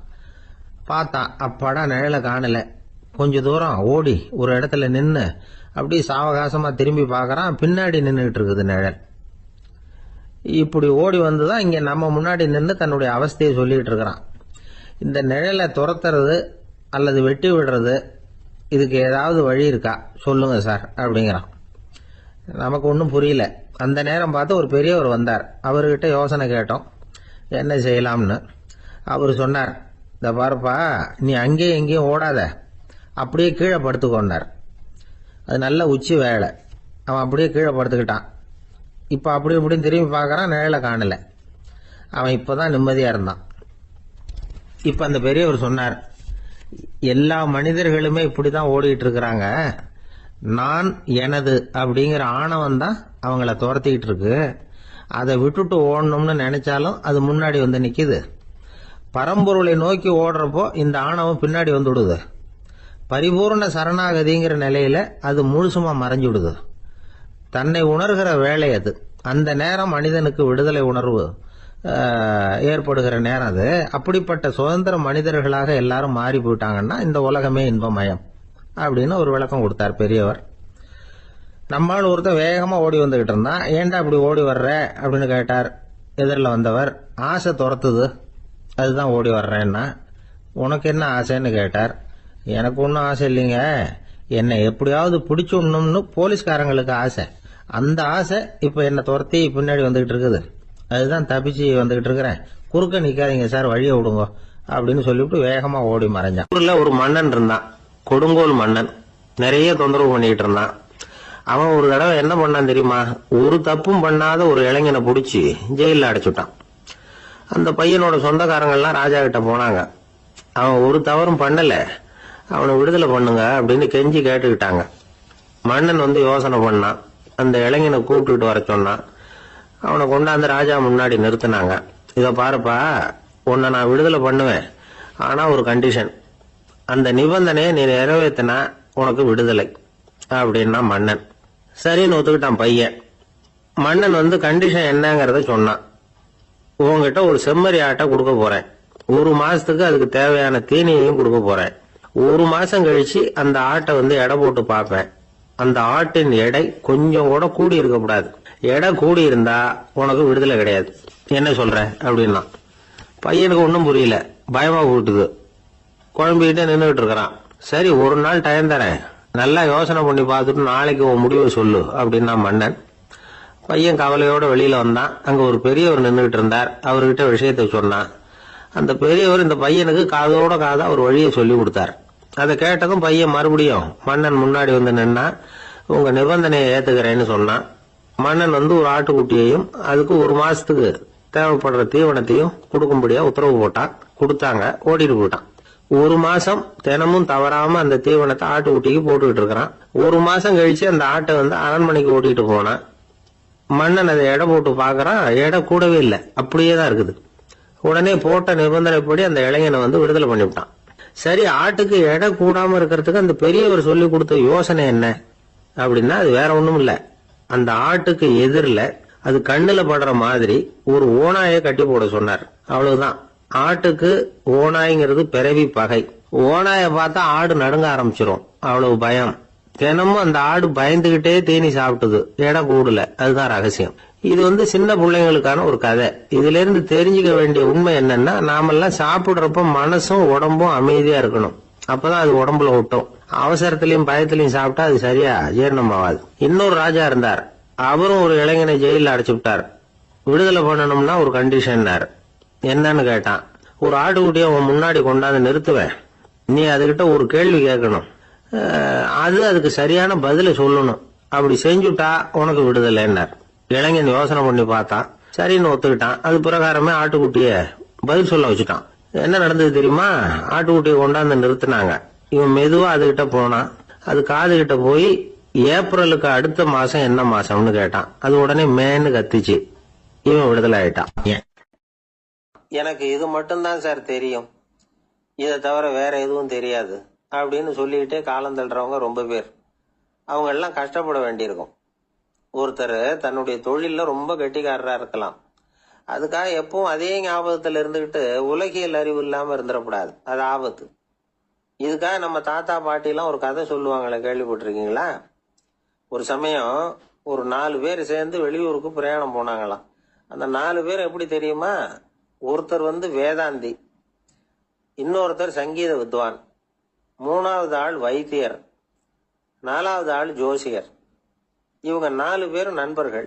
பார்த்தான், அப்பாடா நிழலை காணல. கொஞ்ச தூரம் ஓடி ஒரு இடத்துல நின்று அப்படியே சாவகாசமா திரும்பி பார்க்கறான். பின்னாடி நின்றுட்டு இருக்குது நிழல். இப்படி ஓடி வந்துதான் இங்க நம்ம முன்னாடி நின்று தன்னுடைய அவஸ்தையை சொல்லிட்டு இருக்கிறான். இந்த நிழலை துரத்துறது அல்லது வெட்டி விடுறது, இதுக்கு ஏதாவது வழி இருக்கா சொல்லுங்க சார் அப்படிங்கிறான். நமக்கு ஒன்றும் புரியல. அந்த நேரம் பார்த்து ஒரு பெரியவர் வந்தார். அவர்கிட்ட யோசனை கேட்டோம், என்ன செய்யலாம்னு. அவர் சொன்னார், இந்த பாருப்பா, நீ அங்கேயும் எங்கேயும் ஓடாத, அப்படியே கீழே படுத்துக்கொண்டார். அது நல்ல உச்சி வேலை. அவன் அப்படியே கீழே படுத்துக்கிட்டான். இப்போ அப்படி இப்படின்னு திரும்பி பார்க்கறான், நிழலை காணல. அவன் இப்போதான் நிம்மதியா இருந்தான். இப்ப அந்த பெரியவர் சொன்னார், எல்லா மனிதர்களுமே இப்படிதான் ஓடிட்டு இருக்கிறாங்க. நான் எனது அப்படிங்கிற ஆணவம் தான் அவங்கள துரத்திக்கிட்டு இருக்கு. அதை விட்டுட்டு ஓடணும்னு நினைச்சாலும் அது முன்னாடி வந்து நிக்குது. பரம்பொருளை நோக்கி ஓடுறப்போ இந்த ஆணவம் பின்னாடி வந்து விடுது. பரிபூர்ண சரணாகதிங்கிற நிலையில அது முழுசுமா மறைஞ்சு விடுது. தன்னை உணர்கிற வேலை அது. அந்த நேரம் மனிதனுக்கு விடுதலை உணர்வு ஏற்படுகிற நேரம் அது. அப்படிப்பட்ட சுதந்திர மனிதர்களாக எல்லாரும் மாறி போயிட்டாங்கன்னா இந்த உலகமே இன்பமயம் அப்படின்னு ஒரு விளக்கம் கொடுத்தார் பெரியவர். நம்மால் ஒருத்தர் வேகமா ஓடி வந்துகிட்டு இருந்தான். ஏன்டா அப்படி ஓடி வர்ற அப்படின்னு கேட்டார் எதிரில் வந்தவர். ஆசை துரத்துது, அதுதான் ஓடி வர்றேன்னா. உனக்கு என்ன ஆசைன்னு கேட்டார். எனக்கு ஒன்றும் ஆசை இல்லைங்க, என்னை எப்படியாவது பிடிச்சுடணும்னு போலீஸ்காரங்களுக்கு ஆசை. அந்த ஆசை இப்ப என்னை துரத்தி பின்னாடி வந்துகிட்டு இருக்குது. அதுதான் தப்பிச்சு வந்துகிட்டு இருக்கிறேன். குறுக்க நிக்காதீங்க சார், வழியை விடுங்க அப்படின்னு சொல்லிவிட்டு வேகமா ஓடி மறைஞ்சான். ஊர்ல ஒரு மன்னன் இருந்தான், கொடுங்கோல் மன்னன். நிறைய தொந்தரவு பண்ணிக்கிட்டு இருந்தான். அவன் ஒரு தடவை என்ன பண்ணான் தெரியுமா? ஒரு தப்பும் பண்ணாத ஒரு இளைஞனை பிடிச்சி ஜெயில அடைச்சுட்டான். அந்த பையனோட சொந்தக்காரங்கள்லாம் ராஜா கிட்ட போனாங்க. அவன் ஒரு தவறும் பண்ணல, அவனை விடுதலை பண்ணுங்க அப்படின்னு கெஞ்சி கேட்டுக்கிட்டாங்க. மன்னன் வந்து யோசனை பண்ணான். அந்த இளைஞனை கூப்பிட்டுட்டு வர சொன்னான். அவனை கொண்டாந்து ராஜா முன்னாடி நிறுத்தினாங்க. இதை பாருப்பா, உன்னை நான் விடுதலை பண்ணுவேன், ஆனா ஒரு கண்டிஷன். அந்த நிபந்தனையை நீ நிறைவேற்றினா உனக்கு விடுதலை அப்படின்னா மன்னன். சரின்னு ஒத்துக்கிட்டான் பையன். மன்னன் வந்து கண்டிஷன் என்னங்கறத சொன்னான். உங்ககிட்ட ஒரு செம்மறி ஆட்டை கொடுக்க போறேன். 1 மாசத்துக்கு அதுக்கு தேவையான தீனியையும் கொடுக்க போறேன். 1 மாசம் கழிச்சு அந்த ஆட்டை வந்து எடை போட்டு பார்ப்பேன். அந்த ஆட்டின் எடை கொஞ்சம் கூட கூடி இருக்க கூடாது. எடை கூடி இருந்தா உனக்கு விடுதலை கிடையாது. என்ன சொல்ற அப்படின்னா. பையனுக்கு ஒன்னும் புரியல, பயமா போட்டுது. குழம்பிக்கிட்டே நின்றுகிட்டு இருக்கிறான். சரி, ஒரு நாள் டைம் தரேன், நல்லா யோசனை பண்ணி பார்த்துட்டு நாளைக்கு உன் முடிவை சொல்லு அப்படின்னா மன்னன். பையன் கவலையோட வெளியில வந்தான். அங்க ஒரு பெரியவர் நின்றுகிட்டு இருந்தார். அவர்கிட்ட விஷயத்தை சொன்னான். அந்த பெரியவர் இந்த பையனுக்கு காதோட காதா ஒரு வழியை சொல்லி கொடுத்தார். அதை கேட்டதும் பையன் மறுபடியும் மன்னன் முன்னாடி வந்து நின்னா. உங்க நிபந்தனையை ஏத்துக்கிறேன்னு சொன்னான். மன்னன் வந்து ஒரு ஆட்டுக்குட்டியையும் அதுக்கு 1 மாசத்துக்கு தேவைப்படுற தீவனத்தையும் கொடுக்கும்படியா உத்தரவு போட்டான். கொடுத்தாங்க, ஓடிட்டு போயிட்டான். 1 மாசம் தினமும் தவறாம அந்த தீவனத்தை ஆட்டுக்குட்டிக்கு போட்டுக்கிட்டு இருக்கிறான். 1 மாசம் கழிச்சு அந்த ஆட்டை வந்து அரண்மனைக்கு ஓட்டிட்டு போனான். மன்னன் அதை எடை போட்டு பாக்குறான், எடை கூடவே இல்லை, அப்படியே தான் இருக்குது. உடனே போட்ட நிபந்தனைப்படி அந்த இளைஞனை வந்து விடுதலை பண்ணிவிட்டான். சரி, ஆட்டுக்கு எடை கூடாம இருக்கிறதுக்கு அந்த பெரியவர் சொல்லி கொடுத்த யோசனை என்ன அப்படின்னா, அது வேற ஒண்ணும் இல்ல. அந்த ஆட்டுக்கு எதிரில் அது கண்ணுல படுற மாதிரி ஒரு ஓநாயை கட்டி போட சொன்னார். அவ்வளவுதான். ஆட்டுக்கு ஓநாய்ங்கிறது பிறவி பகை. ஓநாயை பார்த்தா ஆடு நடுங்க ஆரம்பிச்சிரும், அவ்வளவு பயம். தினமும் அந்த ஆடு பயந்துகிட்டே தீனி சாப்பிட்டது, எடை கூடல. அதுதான் ரகசியம். இது வந்து சின்ன பிள்ளைங்களுக்கான ஒரு கதை. இதுல இருந்து தெரிஞ்சுக்க வேண்டிய உண்மை என்னன்னா, நாமெல்லாம் சாப்பிடுறப்ப மனசும் உடம்பும் அமைதியா இருக்கணும். அப்பதான் அது உடம்புல ஒட்டும். அவசரத்திலையும் பயத்திலையும் சாப்பிட்டா அது சரியா ஜீரணம் ஆகாது. இன்னொரு ராஜா இருந்தார். அவரும் ஒரு இளைஞனை ஜெயில அடைச்சு விட்டார். விடுதலை பண்ணணும்னா ஒரு கண்டிஷன். என்னன்னு கேட்டான். ஒரு ஆட்டுக்குட்டியை உன் முன்னாடி கொண்டாந்து நிறுத்துவேன், நீ அதுகிட்ட ஒரு கேள்வி கேட்கணும், அதுக்கு சரியான பதில சொல்லணும். அப்படி செஞ்சுட்டா உனக்கு விடுதலைன்னார். இளைஞன் யோசனை பண்ணி பார்த்தான். சரின்னு ஒத்துக்கிட்டான். அது பிரகாரமே ஆட்டுக்குட்டிய பதில் சொல்ல வச்சுட்டான். என்ன நடந்தது தெரியுமா? ஆட்டுக்குட்டியை கொண்டாந்து நிறுத்தினாங்க. இவன் மெதுவா அதுகிட்ட போனான். அது காது கிட்ட போய் ஏப்ரலுக்கு அடுத்த மாசம் என்ன மாசம்னு கேட்டான். அது உடனே மேன்னு கத்திச்சு. இவன் விடுதலை ஆயிட்டான். எனக்கு இது மட்டும்தான் சார் தெரியும், இதை தவிர வேற எதுவும் தெரியாது அப்படின்னு சொல்லிக்கிட்டே காலம் தள்ளுறவங்க ரொம்ப பேர். அவங்க எல்லாம் கஷ்டப்பட வேண்டியிருக்கும். ஒருத்தர் தன்னுடைய தொழில ரொம்ப கெட்டிக்காரரா இருக்கலாம். அதுக்காக எப்பவும் அதே ஞாபகத்துல இருந்துகிட்டு உலகியல் அறிவு இல்லாம இருந்துடக்கூடாது, அது ஆபத்து. இதுக்காக நம்ம தாத்தா பாட்டி எல்லாம் ஒரு கதை சொல்லுவாங்களே, கேள்விப்பட்டிருக்கீங்களா? ஒரு சமயம் ஒரு 4 பேர் சேர்ந்து வெளியூருக்கு பிரயாணம் போனாங்களாம். அந்த 4 பேர் எப்படி தெரியுமா? ஒருத்தர் வேதாந்தி, இன்னொருத்தர் சங்கீத வித்வான், 3வது ஆள் வைத்தியர், 4வது ஆள் ஜோசியர். இவங்க 4 பேரும் நண்பர்கள்.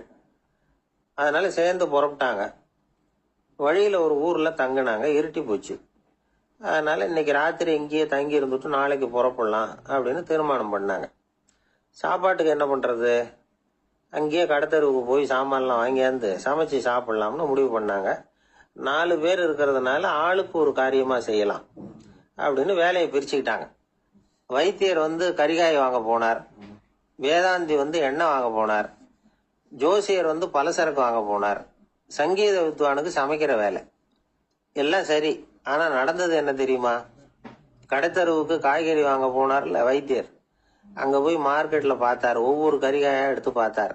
அதனால சேர்ந்து புறப்பட்டாங்க. வழியில ஒரு ஊர்ல தங்கினாங்க. இருட்டி போச்சு. அதனால இன்னைக்கு ராத்திரி இங்கேயே தங்கி இருந்துட்டு நாளைக்கு புறப்படலாம் அப்படின்னு தீர்மானம் பண்ணாங்க. சாப்பாட்டுக்கு என்ன பண்றது? அங்கேயே கடத்தெருவுக்கு போய் சாமான்லாம் வாங்கியாந்து சமைச்சு சாப்பிடலாம்னு முடிவு பண்ணாங்க. 4 பேர் இருக்கிறதுனால ஆளுக்கு ஒரு காரியமா செய்யலாம் அப்படின்னு வேலையை பிரிச்சுக்கிட்டாங்க. வைத்தியர் கரிகாய் வாங்க போனார், வேதாந்தி எண்ணெய் வாங்க போனார், ஜோசியர் பலசரக்கு வாங்க போனார், சங்கீத வித்வானுக்கு சமைக்கிற வேலை. எல்லாம் சரி. ஆனா நடந்தது என்ன தெரியுமா? கடைத்தருவுக்கு காய்கறி வாங்க போனார்ல வைத்தியர், அங்க போய் மார்க்கெட்ல பார்த்தார். ஒவ்வொரு கரிகாயா எடுத்து பார்த்தார்.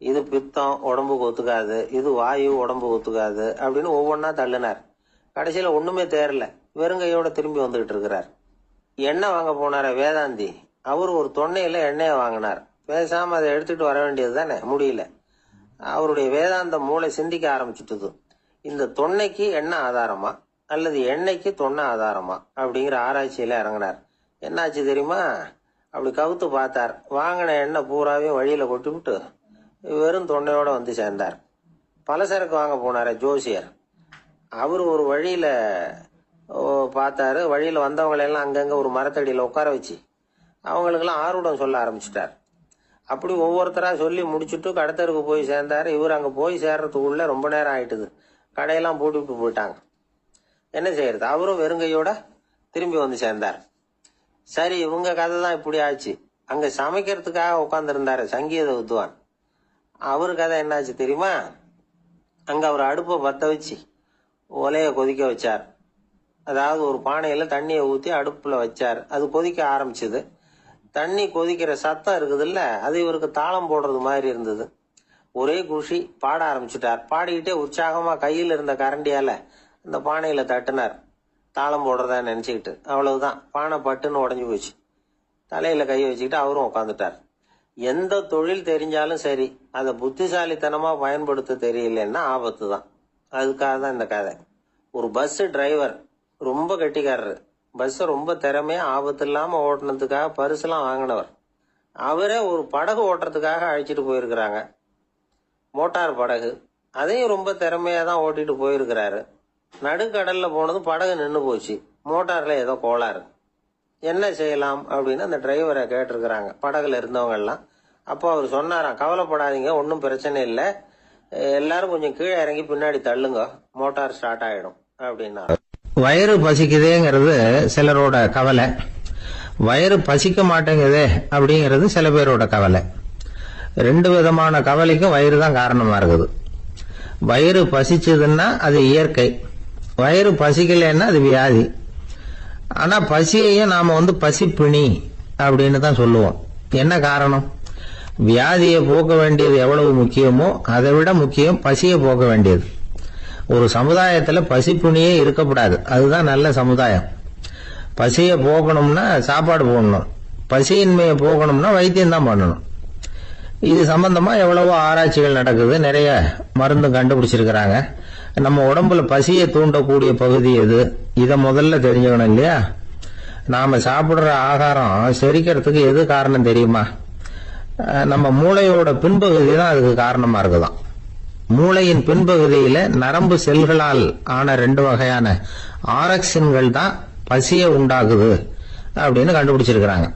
இது பித்தம், உடம்புக்கு ஒத்துக்காது, இது வாயு, உடம்புக்கு ஒத்துக்காது அப்படின்னு ஒவ்வொன்னா தள்ளினார். கடைசியில ஒண்ணுமே தேரல, வெறுங்கையோட திரும்பி வந்துகிட்டு இருக்கிறார். எண்ணெய் வாங்க போனார வேதாந்தி, அவர் ஒரு தொன்னையில எண்ணெயை வாங்கினார். பேசாம அதை எடுத்துட்டு வர வேண்டியது தானே, முடியல. அவருடைய வேதாந்த மூளை சிந்திக்க ஆரம்பிச்சுட்டுது. இந்த தொன்னைக்கு எண்ணெய் ஆதாரமா அல்லது எண்ணெய்க்கு தொன்னை ஆதாரமா அப்படிங்கிற ஆராய்ச்சியில இறங்கினார். என்னாச்சு தெரியுமா? அப்படி கவுத்து பார்த்தார். வாங்கின எண்ணெய் பூராவே வழியில கொட்டிவிட்டு வெறும் தொன்னையோட சேர்ந்தார். பலசரக்கு வாங்க போனார ஜோசியர், அவர் ஒரு வழியில பார்த்தாரு. வழியில வந்தவங்களெல்லாம் அங்கங்க ஒரு மரத்தடியில உட்கார வச்சு அவங்களுக்கெல்லாம் ஆர்வம் சொல்ல ஆரம்பிச்சுட்டார். அப்படி ஒவ்வொருத்தரா சொல்லி முடிச்சுட்டு கடத்தருக்கு போய் சேர்ந்தாரு. இவர் அங்க போய் சேர்றதுக்குள்ள ரொம்ப நேரம் ஆயிட்டுது. கடையெல்லாம் பூட்டிவிட்டு போயிட்டாங்க. என்ன செய்யறது? அவரும் வெறுங்கையோட திரும்பி சேர்ந்தார். சரி, இவங்க கதை தான் இப்படி ஆச்சு. அங்க சமைக்கிறதுக்காக உட்கார்ந்து இருந்தாரு சங்கீத வித்வான், அவரு கதை என்னாச்சு தெரியுமா? அங்க அவர் அடுப்பை பத்த வச்சு ஒலைய கொதிக்க வச்சார். அதாவது ஒரு பானையில தண்ணியை ஊத்தி அடுப்புல வச்சார். அது கொதிக்க ஆரம்பிச்சது. தண்ணி கொதிக்கிற சத்தம் இருக்குதுல்ல, அது இவருக்கு தாளம் போடுறது மாதிரி இருந்தது. ஒரே குஷி, பாட ஆரம்பிச்சுட்டார். பாடிக்கிட்டே உற்சாகமா கையில் இருந்த கரண்டியால அந்த பானையில தட்டினார், தாளம் போடுறதா நினைச்சுக்கிட்டு. அவ்வளவுதான், பானை பட்டுன்னு உடஞ்சு போச்சு. தலையில கை வச்சுக்கிட்டு அவரும் உட்காந்துட்டார். எந்த தொழில் தெரிஞ்சாலும் சரி, அதை புத்திசாலித்தனமா பயன்படுத்த தெரியலன்னா ஆபத்து தான். அதுக்காக தான் இந்த கதை. ஒரு பஸ் டிரைவர் ரொம்ப கெட்டிக்காரரு. பஸ் ரொம்ப திறமையா ஆபத்து இல்லாம ஓட்டுனதுக்காக பரிசுலாம் வாங்கினவர். அவரே ஒரு படகு ஓட்டுறதுக்காக அழைச்சிட்டு போயிருக்கிறாங்க, மோட்டார் படகு. அதையும் ரொம்ப திறமையா தான் ஓட்டிட்டு போயிருக்கிறாரு. நடுக்கடல்ல போனதும் படகு நின்று போச்சு. மோட்டார்ல ஏதோ கோளாறு. என்ன செய்யலாம் அப்படின்னு அந்த டிரைவரை கேட்டிருக்கிறாங்க படகுல இருந்தவங்க எல்லாம். அப்போ அவர் சொன்னாராம், கவலைப்படாதீங்க, ஒன்றும் பிரச்சனை இல்லை, எல்லாரும் கொஞ்சம் கீழே இறங்கி பின்னாடி தள்ளுங்க, மோட்டார் ஸ்டார்ட் ஆயிடும் அப்படின்னா. வயிறு பசிக்குதேங்கிறது சிலரோட கவலை, வயிறு பசிக்க மாட்டேங்குதே அப்படிங்கிறது சில பேரோட கவலை. 2 விதமான கவலைக்கும் வயிறு தான் காரணமா இருக்குது. வயிறு பசிச்சதுன்னா அது இயற்கை, வயிறு பசிக்கலைன்னா அது வியாதி. ஆனா பசியையும் நாம பசிப்பிணி அப்படின்னு தான் சொல்லுவோம். என்ன காரணம்? வியாதியை போக்க வேண்டியது எவ்வளவு முக்கியமோ அதை விட முக்கியம் பசியை போக்க வேண்டியது. ஒரு சமுதாயத்துல பசிப்பிணியே இருக்கக்கூடாது, அதுதான் நல்ல சமுதாயம். பசியை போக்கணும்னா சாப்பாடு போடணும், பசியின்மையை போக்கணும்னா வைத்தியம் தான் பண்ணணும். இது சம்பந்தமா எவ்வளவோ ஆராய்ச்சிகள் நடக்குது, நிறைய மருந்து கண்டுபிடிச்சிருக்கிறாங்க. நம்ம உடம்புல பசியை தூண்டக்கூடிய பகுதி எது, இதை முதல்ல தெரிஞ்சுக்கணும் இல்லையா? நாம சாப்பிடுற ஆகாரம் செரிக்கிறதுக்கு எது காரணம் தெரியுமா? நம்ம மூளையோட பின்பகுதி தான் அதுக்கு காரணமா இருக்குதாம். மூளையின் பின்பகுதியில நரம்பு செல்களால் ஆன 2 வகையான ஆரக்சின்கள் தான் பசியை உண்டாக்குது அப்படின்னு கண்டுபிடிச்சிருக்கிறாங்க.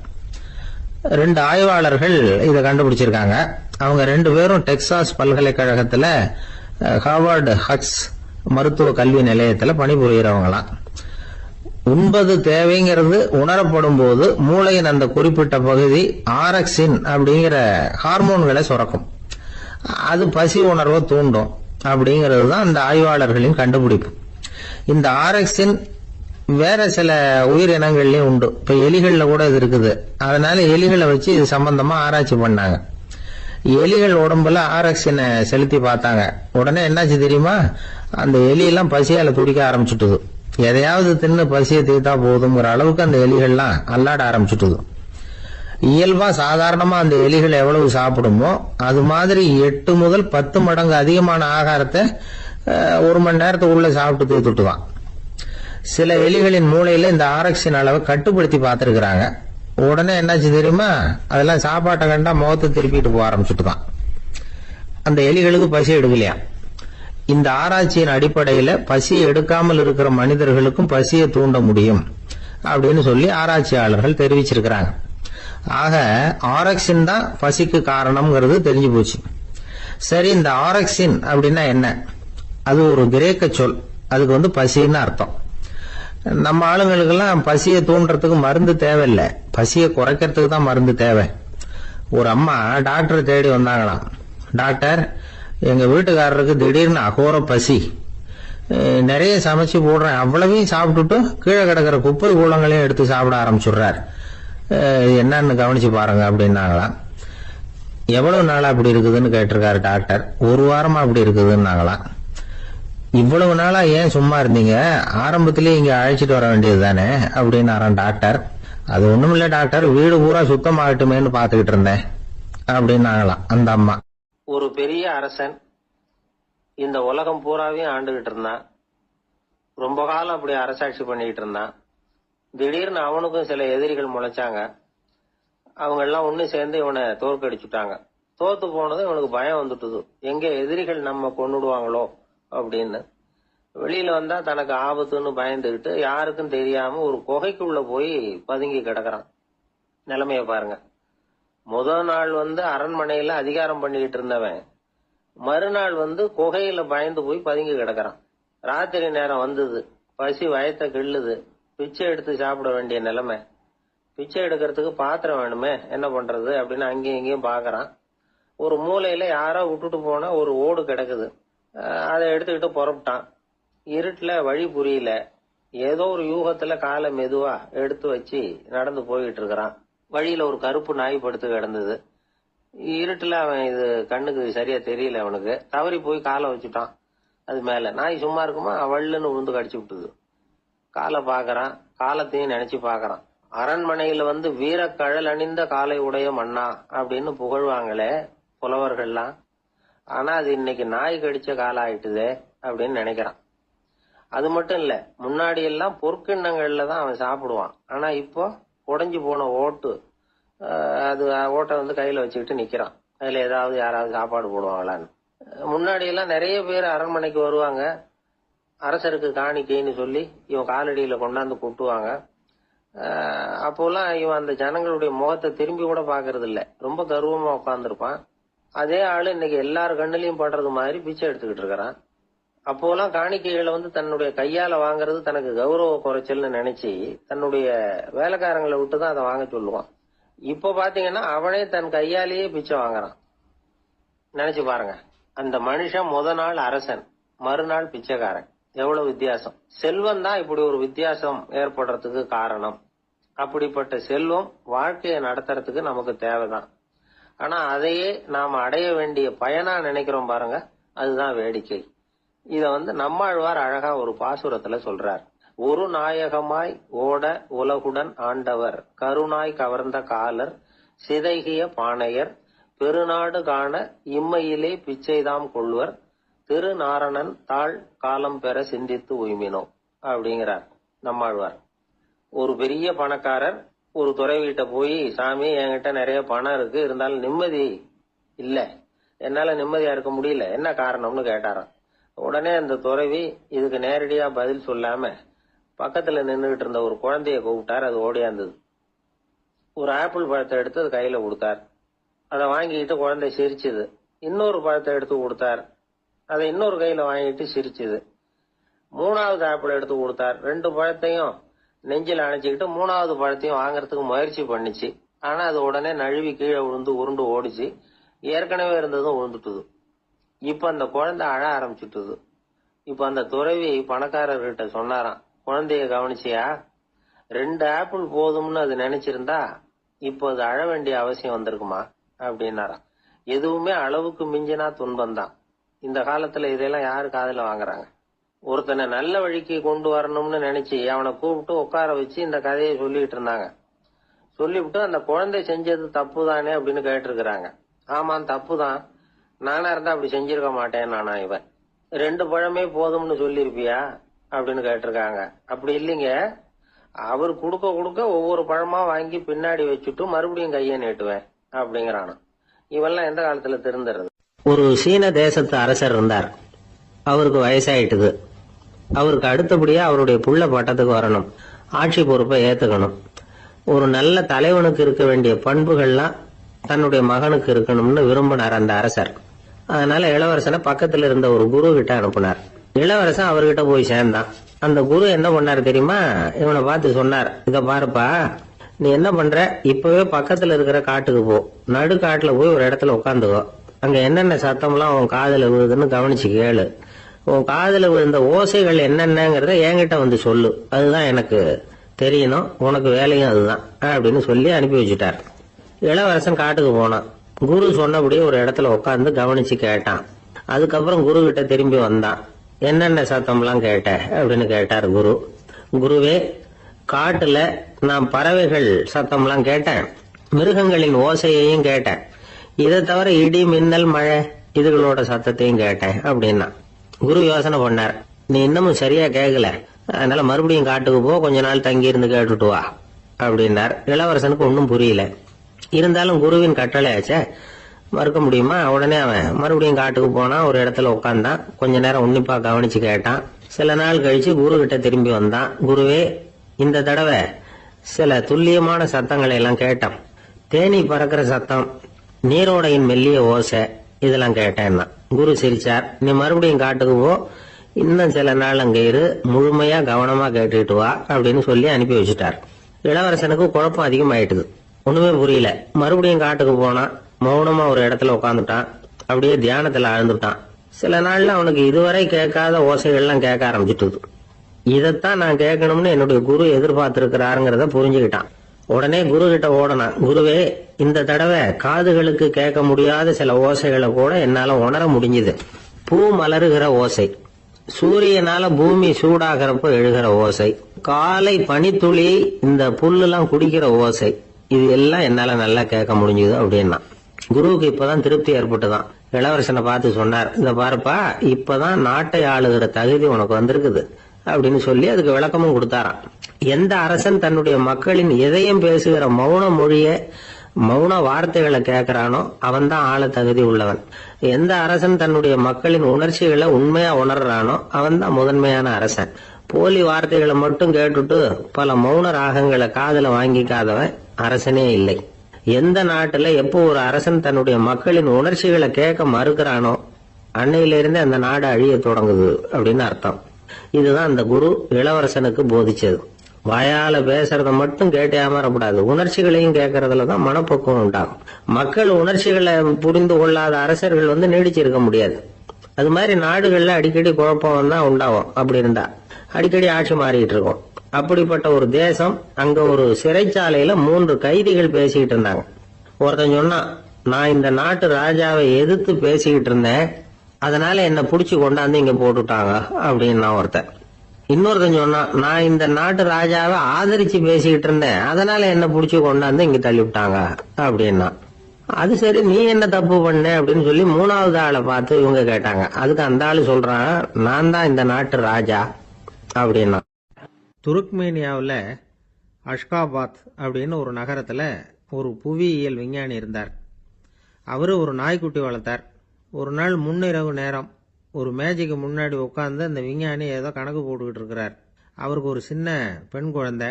2 ஆய்வாளர்கள் இதை கண்டுபிடிச்சிருக்காங்க. அவங்க 2 பேரும் டெக்சாஸ் பல்கலைக்கழகத்துல ஹார்வர்டு ஹக்ஸ் மருத்துவ கல்வி நிலையத்துல பணிபுரியறவங்களாம். உண்பது தேவைங்கிறது உணரப்படும் போது மூளையின் அந்த குறிப்பிட்ட பகுதி ஆரக்சின் அப்படிங்கிற ஹார்மோன்களை சுரக்கும். அது பசி உணர்வை தூண்டும் அப்படிங்கிறது தான் இந்த ஆய்வாளர்களின் கண்டுபிடிப்பு. இந்த ஆரக்சின் வேற சில உயிரினங்கள்லயும் உண்டு. இப்ப எலிகள்ல கூட இது இருக்குது. அதனால எலிகளை வச்சு இது சம்பந்தமா ஆராய்ச்சி பண்ணாங்க. எலிகள் உடம்புல ஆராக்சினை செலுத்தி பார்த்தாங்க. உடனே என்னாச்சு தெரியுமா, அந்த எலியெல்லாம் பசியால துடிக்க ஆரம்பிச்சுட்டுது. எதையாவது தின்னு பசியை தீர்த்தா போதுங்கிற அளவுக்கு அந்த எலிகள்லாம் அல்லாட ஆரம்பிச்சுட்டுது. இயல்பா சாதாரணமா அந்த எலிகள் எவ்வளவு சாப்பிடுமோ அது மாதிரி 8 முதல் 10 மடங்கு அதிகமான ஆகாரத்தை 1 மணி நேரத்துக்குள்ள சாப்பிட்டு தீர்த்துட்டுதான். சில எலிகளின் மூளையில இந்த ஆராக்சின் அளவை கட்டுப்படுத்தி பார்த்திருக்கிறாங்க. உடனே என்னாச்சு தெரியுமா, அதெல்லாம் சாப்பாட்டை கண்டா முகத்தை திருப்பிட்டு போக ஆரம்பிச்சுட்டுதான். அந்த எலிகளுக்கு பசி எடுக்கலையா. இந்த ஆராய்ச்சியின் அடிப்படையில பசியை எடுக்காமல் இருக்கிற மனிதர்களுக்கும் பசியை தூண்ட முடியும் அப்படின்னு சொல்லி ஆராய்ச்சியாளர்கள் தெரிவிச்சிருக்கிறாங்க. ஆக ஆராக்சின் தான் பசிக்கு காரணம்ங்கிறது தெரிஞ்சு போச்சு. சரி, இந்த ஆராக்சின் அப்படின்னா என்ன? அது ஒரு கிரேக்க சொல். அதுக்கு பசின்னு அர்த்தம். நம்ம ஆளுங்களுக்கெல்லாம் பசியை தூண்டுறதுக்கு மருந்து தேவையில்லை, பசியை குறைக்கிறதுக்கு தான் மருந்து தேவை. ஒரு அம்மா டாக்டரை தேடி வந்தாங்களாம். டாக்டர், எங்க வீட்டுக்காரருக்கு திடீர்னு அகோர பசி, நிறைய சமைச்சு போடுறேன், அவ்வளவையும் சாப்பிட்டுட்டு கீழே கிடக்கிற குப்பை கூலங்களையும் எடுத்து சாப்பிட ஆரம்பிச்சுடுறார், என்னன்னு கவனிச்சு பாருங்க அப்படின்னாங்களாம். எவ்வளவு நாளா அப்படி இருக்குதுன்னு கேட்டிருக்காரு டாக்டர். 1 வாரமா அப்படி இருக்குதுன்னாங்களாம். இவ்வளவு நாளா ஏன் சும்மா இருந்தீங்க, ஆரம்பத்திலேயே இங்க அழைச்சிட்டு வர வேண்டியது தானே அப்படின்னாராம் டாக்டர். அது ஒண்ணுமில்ல டாக்டர், வீடு பூரா சுத்தமாகட்டுமேன்னு பாத்துக்கிட்டு இருந்தேன் அப்படின்னாங்களாம் அந்த அம்மா. ஒரு பெரிய அரசன் இந்த உலகம் பூராவையும் ஆண்டுகிட்டு இருந்தான். ரொம்ப காலம் அப்படி அரசாட்சி பண்ணிக்கிட்டு இருந்தான். திடீர்னு அவனுக்கும் சில எதிரிகள் முளைச்சாங்க. அவங்க எல்லாம் ஒண்ணு சேர்ந்து இவனை தோற்கடிச்சுட்டாங்க. தோத்து போனது இவனுக்கு பயம் வந்துட்டுது, எங்க எதிரிகள் நம்ம கொன்னுடுவாங்களோ அப்படின்னு. வெளியில வந்தா தனக்கு ஆபத்துன்னு பயந்துகிட்டு யாருக்கும் தெரியாம ஒரு குகைக்குள்ள போய் பதுங்கி கிடக்குறான். நிலைமைய பாருங்க. முதல் நாள் அரண்மனையில அதிகாரம் பண்ணிக்கிட்டு இருந்தவன் மறுநாள் குகையில பயந்து போய் பதுங்கி கிடக்குறான். ராத்திரி நேரம் வந்தது, பசி வயத்தை கிள்ளுது, பிச்சை எடுத்து சாப்பிட வேண்டிய நிலைமை. பிச்சை எடுக்கிறதுக்கு பாத்திரம் வேணுமே, என்ன பண்றது அப்படின்னு அங்கேயும் இங்கேயும் பாக்குறான். ஒரு மூலையில யாரோ விட்டுட்டு போன ஒரு ஓடு கிடக்குது, அதை எடுத்துக்கிட்டு புறப்பட்டான். இருட்டுல வழி புரியல, ஏதோ ஒரு யூகத்துல காலை மெதுவா எடுத்து வச்சு நடந்து போயிட்டு இருக்கிறான். வழியில ஒரு கருப்பு நாய் படுத்து கிடந்தது. இருட்டுல அவன் இது கண்ணுக்கு சரியா தெரியல, அவனுக்கு தவறி போய் காலை வச்சுட்டான் அது மேல. நாய் சும்மா இருக்குமா, வள்ளுன்னு உழுந்து கடிச்சு விட்டுது. காலை பாக்குறான், காலத்தையும் நினைச்சு பாக்குறான். அரண்மனையில வீரக்கழல் அணிந்த காலை உடைய மன்னா அப்படின்னு புகழ்வாங்களே புலவர்கள்லாம், ஆனா அது இன்னைக்கு நாய் கடிச்ச காலம் ஆயிட்டுதே அப்படின்னு நினைக்கிறான். அது மட்டும் இல்ல, முன்னாடி எல்லாம் பொற்கிண்ணங்கள்ல தான் அவன் சாப்பிடுவான். ஆனா இப்போ உடைஞ்சு போன ஓட்டு, அது ஓட்டை கையில வச்சுக்கிட்டு நிக்கிறான். அதுல ஏதாவது யாராவது சாப்பாடு போடுவாங்களான்னு. முன்னாடி எல்லாம் நிறைய பேர் அரண்மனைக்கு வருவாங்க, அரசருக்கு காணிக்கைன்னு சொல்லி இவன் காலடியில கொண்டாந்து கொட்டுவாங்க. அப்போலாம் இவன் அந்த ஜனங்களுடைய முகத்தை திரும்பி கூட பாக்குறது இல்ல, ரொம்ப கர்வமா உட்காந்துருப்பான். அதே ஆளு இன்னைக்கு எல்லார் கண்ணுலயும் படுறது மாதிரி பிச்சை எடுத்துக்கிட்டு இருக்கிறான். அப்போலாம் காணிக்கைகளை தன்னுடைய கையால வாங்குறது தனக்கு கௌரவ குறைச்சல்னு நினைச்சு தன்னுடைய வேலைக்காரங்களை விட்டுதான் அதை வாங்க சொல்லுவான். இப்ப பாத்தீங்கன்னா அவனே தன் கையாலேயே பிச்சை வாங்குறான். நினைச்சு பாருங்க, அந்த மனுஷன் நாள் அரசன், மறுநாள் பிச்சைக்காரன். எவ்வளவு வித்தியாசம். செல்வம் தான் இப்படி ஒரு வித்தியாசம் ஏற்படுறதுக்கு காரணம். அப்படிப்பட்ட செல்வம் வாழ்க்கையை நடத்துறதுக்கு நமக்கு தேவைதான். ஆனா அதையே நாம அடைய வேண்டிய பயனா நினைக்கிறோம் பாருங்க, அதுதான் வேடிக்கை. இத நம்மாழ்வார் அழகா ஒரு பாசுரத்துல சொல்றார். ஒரு நாயகமாய் ஓட உலகுடன் ஆண்டவர், கருணாய் கவர்ந்த காலர், சிதைகிய பானையர், பெருநாடு காண இம்மையிலே பிச்சைதாம் கொள்வர், திருநாரணன் தாழ் காலம் பெற சிந்தித்து உய்மினோ அப்படிங்கிறார் நம்மாழ்வார். ஒரு பெரிய பணக்காரர் ஒரு துறவிகிட்ட போய், சாமி என்கிட்ட நிறைய பணம் இருக்கு, இருந்தாலும் நிம்மதி இல்ல, என்னால நிம்மதியா இருக்க முடியல, என்ன காரணம்னு கேட்டாராம். உடனே அந்த துறவி இதுக்கு நேரடியா பதில் சொல்லாம பக்கத்துல நின்றுகிட்டு இருந்த ஒரு குழந்தைய கூப்பிட்டார். அது ஓடியாந்தது. ஒரு ஆப்பிள் பழத்தை எடுத்து அது கையில கொடுத்தார். அதை வாங்கிட்டு குழந்தை சிரிச்சுது. இன்னொரு பழத்தை எடுத்து கொடுத்தார். அதை இன்னொரு கையில வாங்கிட்டு சிரிச்சுது. 3வது ஆப்பிள் எடுத்து கொடுத்தார். 2 பழத்தையும் நெஞ்சில் அணைச்சிக்கிட்டு 3வது பழத்தையும் வாங்கறதுக்கு முயற்சி பண்ணிச்சு. ஆனா அது உடனே நழுவி கீழே விழுந்து உருண்டு ஓடிச்சு. ஏற்கனவே இருந்ததும் விழுந்துட்டுது. இப்ப அந்த குழந்தை அழ ஆரம்பிச்சுட்டுது. இப்ப அந்த துறவி பணக்காரர்கிட்ட சொன்னாராம், குழந்தைய கவனிச்சியா, 2 ஆப்பிள் போதும்னு அது நினைச்சிருந்தா இப்போ அது அழ வேண்டிய அவசியம் வந்திருக்குமா அப்படின்னாராம். எதுவுமே அளவுக்கு மிஞ்சினா துன்பம்தான். இந்த காலத்துல இதெல்லாம் யாரு காதுல வாங்குறாங்க? ஒருத்தனை நல்ல வழிக்கு கொண்டு வரணும்னு நினைச்சு அவனை கூப்பிட்டு உட்கார வச்சு இந்த கதையை சொல்லிட்டு இருந்தாங்க. சொல்லிவிட்டு அந்த குழந்தை செஞ்சது தப்பு தானே அப்படின்னு கேட்டிருக்கிறாங்க. ஆமாம், தப்பு தான். நானா இருந்தா அப்படி செஞ்சிருக்க மாட்டேன் நானா இவன். 2 பழமே போதும்னு சொல்லிருப்பியா அப்படின்னு கேட்டிருக்காங்க. அப்படி இல்லைங்க, அவர் கொடுக்க கொடுக்க ஒவ்வொரு பழமா வாங்கி பின்னாடி வச்சுட்டு மறுபடியும் கையை நீட்டுவேன் அப்படிங்கிறானா. இவெல்லாம் எந்த காலத்துல திருந்துறது? ஒரு சீன தேசத்து அரசர் இருந்தார். அவருக்கு வயசாயிட்டுது. அவருக்கு அடுத்தபடியா அவருடைய புள்ள பட்டத்துக்கு வரணும், ஆட்சி பொறுப்பை ஏத்துக்கணும். ஒரு நல்ல தலைவனுக்கு இருக்க வேண்டிய பண்புகள்லாம் தன்னுடைய மகனுக்கு இருக்கணும்னு விரும்பினார் அந்த அரசர். அதனால இளவரசனை பக்கத்துல இருந்த ஒரு குரு கிட்ட அனுப்புனார். இளவரசன் அவர்கிட்ட போய் சேர்ந்தான். அந்த குரு என்ன பண்ணாரு தெரியுமா? இவனை பார்த்து சொன்னார், இத பாருப்பா, நீ என்ன பண்ற, இப்பவே பக்கத்துல இருக்கிற காட்டுக்கு போ, நடு காட்டுல போய் ஒரு இடத்துல உட்காந்துக்கோ. அங்க என்னென்ன சத்தம்லாம் உன் காதுல விழுதுன்னு கவனிச்சு கேளு. உன் காதுல விழுந்த ஓசைகள் என்னென்னங்கிறத என்கிட்ட வந்து சொல்லு, அதுதான் எனக்கு தெரியணும், உனக்கு வேலையும் அதுதான் அப்படின்னு சொல்லி அனுப்பி வச்சுட்டார். இளவரசன் காட்டுக்கு போனான். குரு சொன்னபடியே ஒரு இடத்துல உட்காந்து கவனிச்சு கேட்டான். அதுக்கப்புறம் குரு கிட்ட திரும்பி வந்தான். என்னென்ன சத்தம்லாம் கேட்ட அப்படின்னு கேட்டார் குரு. குருவே, காட்டுல நான் பறவைகள் சத்தம்லாம் கேட்டேன், மிருகங்களின் ஓசையையும் கேட்டேன், இதை தவிர இடி மின்னல் மழை இதுகளோட சத்தத்தையும் கேட்டேன் அப்படின்னா. குரு யோசனை பண்ணார், நீ இன்னமும் சரியா கேட்கல, அதனால மறுபடியும் காட்டுக்கு போ, கொஞ்ச நாள் தங்கி இருந்து கேட்டுட்டு வா அப்படின்னார். இளவரசனுக்கு ஒன்னும் புரியல. இருந்தாலும் குருவின் கட்டளையாச்சே, மறுக்க முடியுமா? உடனே அவன் மறுபடியும் காட்டுக்கு போனான். ஒரு இடத்துல உட்கார்ந்தான். கொஞ்ச நேரம் உன்னிப்பா கவனிச்சு கேட்டான். சில நாள் கழிச்சு குரு கிட்ட திரும்பி வந்தான். குருவே, இந்த தடவை சில துல்லியமான சத்தங்களை எல்லாம் கேட்டான். தேனி பறக்கிற சத்தம், நீரோடையின் மெல்லிய ஓசை, இதெல்லாம் கேட்டேன்னா. குரு சிரிச்சார். நீ மறுபடியும் காட்டுக்கு போ, இன்னும் சில நாள் அங்க இரு, முழுமையா கவனமா கேட்டுட்டு வா அப்படின்னு சொல்லி அனுப்பி வச்சுட்டார். இளவரசனுக்கு குழப்பம் அதிகமாயிட்டுது. ஒண்ணுமே புரியல. மறுபடியும் காட்டுக்கு போனான். மௌனமா ஒரு இடத்துல உட்காந்துட்டான். அப்படியே தியானத்துல ஆழ்ந்துட்டான். சில நாள்ல அவனுக்கு இதுவரை கேட்காத ஓசைகள்லாம் கேட்க ஆரம்பிச்சுட்டு, இதைத்தான் நான் கேட்கணும்னு என்னுடைய குரு எதிர்பார்த்திருக்கிறாருங்கிறத புரிஞ்சுக்கிட்டான். உடனே குரு கிட்ட ஓடனான். குருவே, இந்த தடவை காதுகளுக்கு கேட்க முடியாத சில ஓசைகளை கூட என்னால உணர முடிஞ்சுது. பூ மலருகிற ஓசை, சூரியனால பூமி சூடாகிறப்ப எழுகிற ஓசை, காலை பனித்துளி இந்த புல்லுலாம் குடிக்கிற ஓசை, இது எல்லாம் என்னால நல்லா கேட்க முடிஞ்சுது அப்படின்னா. குருவுக்கு இப்பதான் திருப்தி ஏற்பட்டுதான். இளவரசனை பார்த்து சொன்னார், இந்த பாருப்பா, இப்பதான் நாட்டை ஆளுகிற தகுதி உனக்கு வந்திருக்குது அப்படின்னு சொல்லி அதுக்கு விளக்கமும் கொடுத்தாராம். எந்த அரசன் தன்னுடைய மக்களின் எதையும் பேசுகிற மௌன மொழிய மௌன வார்த்தைகளை கேட்கிறானோ அவன் தான் ஆள தகுதி உள்ளவன். எந்த அரசன் தன்னுடைய மக்களின் உணர்ச்சிகளை உண்மையா உணர்றானோ அவன் தான் முதன்மையான அரசன். போலி வார்த்தைகளை மட்டும் கேட்டுட்டு பல மௌன ராகங்களை காதுல வாங்கிக்காதவன் அரசனே இல்லை. எந்த நாட்டுல எப்போ ஒரு அரசன் தன்னுடைய மக்களின் உணர்ச்சிகளை கேட்க மறுக்கிறானோ அன்னையிலிருந்து அந்த நாடு அழிய தொடங்குது அப்படின்னு அர்த்தம். இதுதான் அந்த குரு இளவரசனுக்கு போதிச்சது. வாயால பேசுறத மட்டும் கேட்டு ஏமாறக்கூடாது, உணர்ச்சிகளையும் கேட்கறதுலதான் மனப்பக்குவம் உண்டாகும். மக்கள் உணர்ச்சிகளை புரிந்து கொள்ளாத அரசர்கள் நீடிச்சிருக்க முடியாது. அது மாதிரி நாடுகள்ல அடிக்கடி குழப்பம் தான் உண்டாகும். அப்படி இருந்தா அடிக்கடி ஆட்சி மாறிட்டு இருக்கும். அப்படிப்பட்ட ஒரு தேசம், அங்க ஒரு சிறைச்சாலையில 3 கைதிகள் பேசிக்கிட்டு இருந்தாங்க. ஒருத்தன் சொன்னான், நான் இந்த நாட்டு ராஜாவை எதிர்த்து பேசிக்கிட்டு இருந்தேன், அதனால என்ன புடிச்சு கொண்டாந்து இங்க போட்டுட்டாங்க அப்படின்னா ஒருத்தன். இன்னொருத்தன் சொன்னான், நான் இந்த நாட்டு ராஜாவை ஆதரிச்சு பேசிக்கிட்டு இருந்தேன், அதனால என்ன புடிச்சு கொண்டாந்து இங்க தள்ளிவிட்டாங்க அப்படின்னா. அது சரி, நீ என்ன தப்பு பண்ண அப்படின்னு சொல்லி 3வது ஆளை பார்த்து இவங்க கேட்டாங்க. அதுக்கு அந்த ஆளு சொல்றான், நான் தான் இந்த நாட்டு ராஜா அப்படின்னா. துருக்மேனியாவில் அஷ்காபாத் அப்படின்னு ஒரு நகரத்துல ஒரு புவியியல் விஞ்ஞானி இருந்தார். அவரு ஒரு நாய்க்குட்டி வளர்த்தார். ஒரு நாள் முன்னிரவு நேரம் ஒரு மேஜைக்கு முன்னாடி உட்காந்து அந்த விஞ்ஞானி ஏதோ கணக்கு போட்டுக்கிட்டு இருக்கிறார். அவருக்கு ஒரு சின்ன பெண் குழந்தை,